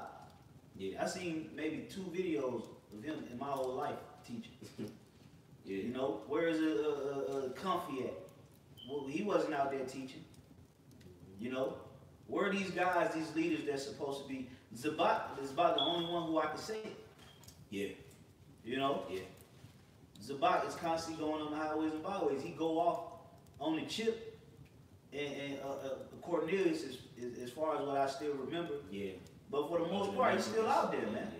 Yeah. I seen maybe 2 videos of him in my whole life teaching. Yeah. You know, where's Comfy at? Well, he wasn't out there teaching. You know, where are these guys, these leaders that's supposed to be? Zabak is about the only one who I can say it. Yeah. You know? Yeah. Zabak is constantly going on the highways and byways. He go off on the chip, and Cornelius is as far as what I still remember. Yeah. But for the most part, he's still out there, man.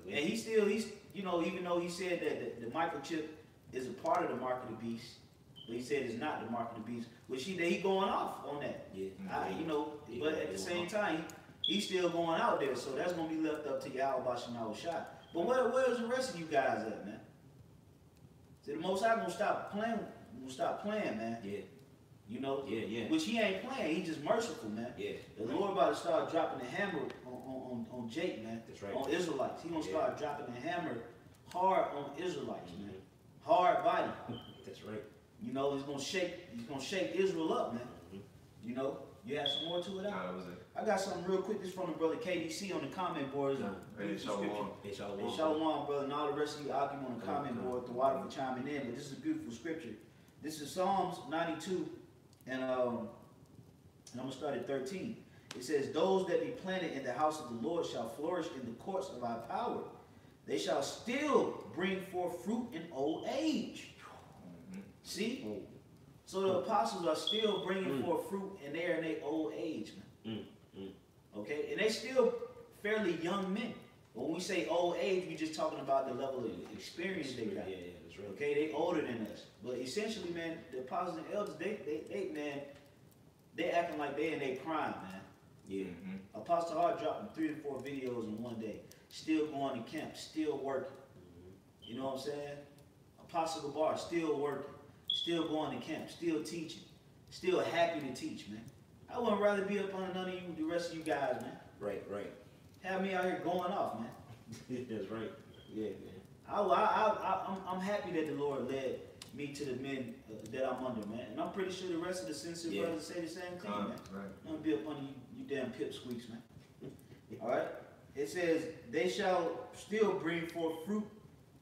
Yeah, and he's you know, even though he said that the microchip is a part of the mark of the beast, but he said it's not the mark of the beast, which he going off on that. Yeah. You know, but at the same time, he's still going out there, so that's going to be left up to Yahweh Shema Shai. But where's the rest of you guys at, man? See, the Most High going to stop playing, man. Yeah. You know? Yeah. Which he ain't playing, he just merciful, man. Yeah. The Lord about to start dropping the hammer on Jake, man. That's right. On Israelites. He going to start dropping the hammer hard on Israelites, man. Hard body. That's right. You know, he's gonna shake Israel up, man. You know, you have some more to it Nah, out? that was it. I got something real quick. This from the brother KDC on the comment board. Hey, Shalom. Hey, Hey, Shalom. Shalom, brother, and all the rest of you Akim on the comment board, the water for chiming in. But this is a beautiful scripture. This is Psalms 92, and I'm gonna start at 13. It says, "Those that be planted in the house of the Lord shall flourish in the courts of our power. They shall still bring forth fruit in old age." See? So the apostles are still bringing forth fruit, and they're in their old age, man. Okay? And they still fairly young men. When we say old age, we just talking about the level of experience they got. Yeah, that's right. Okay? They older than us. But essentially, man, the apostles and elders, they acting like they in their prime, man. Yeah. Apostle Hart dropping 3 to 4 videos in one day. Still going to camp, still working. You know what I'm saying? Apostle Gabar still working, still going to camp, still teaching, still happy to teach, man. I wouldn't rather be up under none of you, the rest of you guys, man. Right, right. Have me out here going off, man. That's right. Yeah, man. I'm happy that the Lord led me to the men that I'm under, man. And I'm pretty sure the rest of the sincere brothers say the same thing, man. Right. I'm gonna be up under you damn pipsqueaks, man. All right? It says, "They shall still bring forth fruit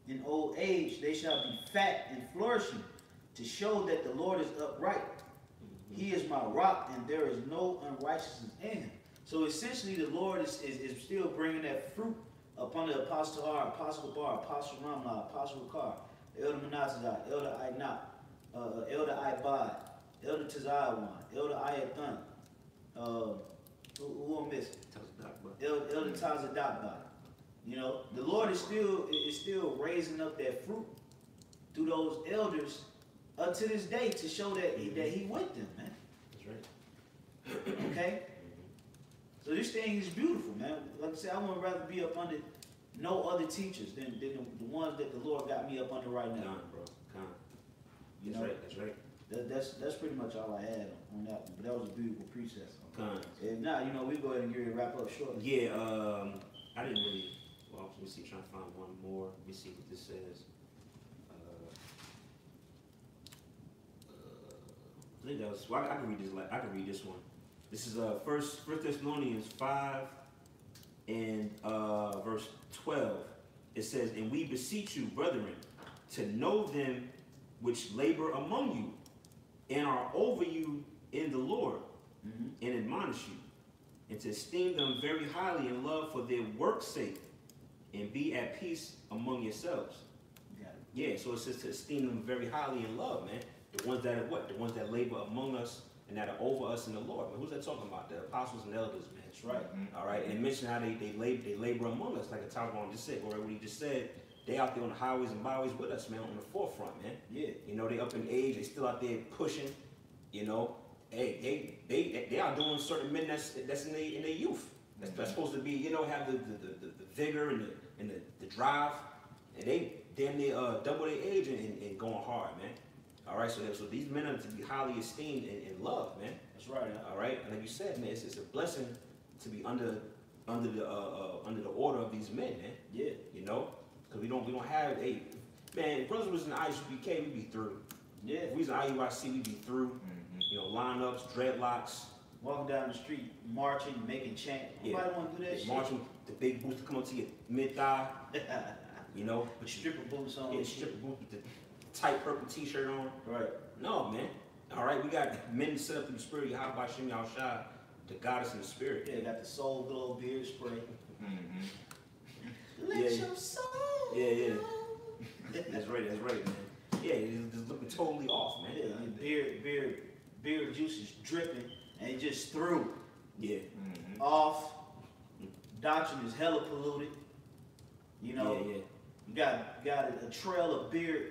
in old age. They shall be fat and flourishing to show that the Lord is upright. He is my rock, and there is no unrighteousness in him." So essentially, the Lord is still bringing that fruit upon the Apostle Har, Apostle Bar, Apostle Ramla, Apostle Rikar, Elder Manasseh, Elder Ainat, Elder Ibad, Elder Tazawan, Elder Ayathan, who I'm missing? Elder Tazadakba. You know, the Lord is still raising up that fruit through those elders up to this day to show that he with them, man. That's right. Okay? So this thing is beautiful, man. Like I said, I would rather be up under no other teachers than the ones that the Lord got me up under right now. Con, bro. Con. You That's know? right. That's right. That's pretty much all I had on that one. But that was a beautiful preset. Con. If not, you know, we go ahead and get ready to wrap up shortly. Yeah. I didn't really. Well, let me see. Trying to find one more. Let me see what this says. I think that was. Well, I can read this. I can read this one. This is First Thessalonians 5 and verse 12. It says, "And we beseech you, brethren, to know them which labor among you, and are over you in the Lord, and admonish you, and to esteem them very highly in love for their work's sake, and be at peace among yourselves." Yeah, so it says to esteem them very highly in love, man. The ones that are what? The ones that labor among us and that are over us in the Lord. Man, who's that talking about? The apostles and elders, man. That's right. All right, and mention how they labor among us, like the top one just said, or what he just said. They out there on the highways and byways with us, man, on the forefront, man. Yeah. You know, they up in age, they still out there pushing. You know, hey, they are doing certain men that's in their youth. That's supposed to be, you know, have the vigor and the drive, and they damn near double their age and going hard, man. All right, so these men are to be highly esteemed and loved, man. That's right. All right, and like you said, man, it's a blessing to be under the order of these men, man. Yeah. You know, because we don't have man. If brothers was in the IUBK, we'd be through. Yeah. If we was in IUIC, we'd be through. You know, lineups, dreadlocks. Walking down the street, marching, making chant. Yeah. Nobody want to do that shit. Marching, the big boots to come up to your mid thigh. You know, With stripper boots on. yeah, stripper boots with the tight purple T-shirt on. Right. No, man. All right, we got men set up in the spirit. Yahweh Shem Yahushua, the goddess in the spirit. Yeah, got the soul glow beard spray. Let Yeah. your soul. Yeah. That's right, man. Yeah, it's just looking totally off, man. Yeah, beard juice is dripping and it just through. Yeah. Off. Doctrine is hella polluted. You know, Yeah. you got a trail of beard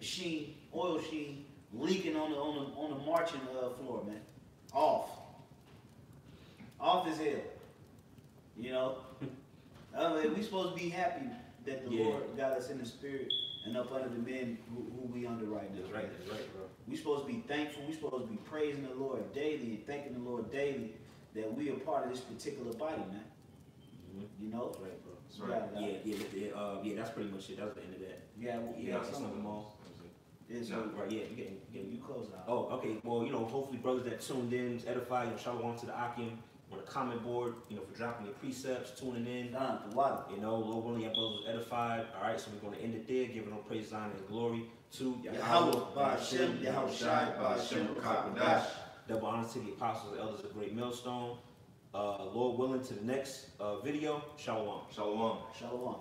sheen, oil sheen leaking on the marching floor, man. Off as hell. You know, we supposed to be happy that the Lord got us in the spirit and up under the men who we under right now. That's right, bro. We supposed to be thankful. We supposed to be praising the Lord daily and thanking the Lord daily that we are part of this particular body, man. You know? That's right, bro. That's right. Yeah, that's pretty much it. That was the end of that. Yeah, Something more. Yeah, ahead. So, Right, yeah, you getting you close out. Oh, okay. Well, hopefully brothers that tuned in, edified, shalom to the Akim on the comment board, for dropping your precepts, tuning in. Lord willing, your brothers was edified. All right, so we're going to end it there, giving all praise, honor, and glory to Yahweh, Ba'Hashem, Yahushai, Ba'Hashem, Kakadash. Double honor to the apostles and elders of Great Millstone. Lord willing, to the next video. Shalom. Shalom. Shalom.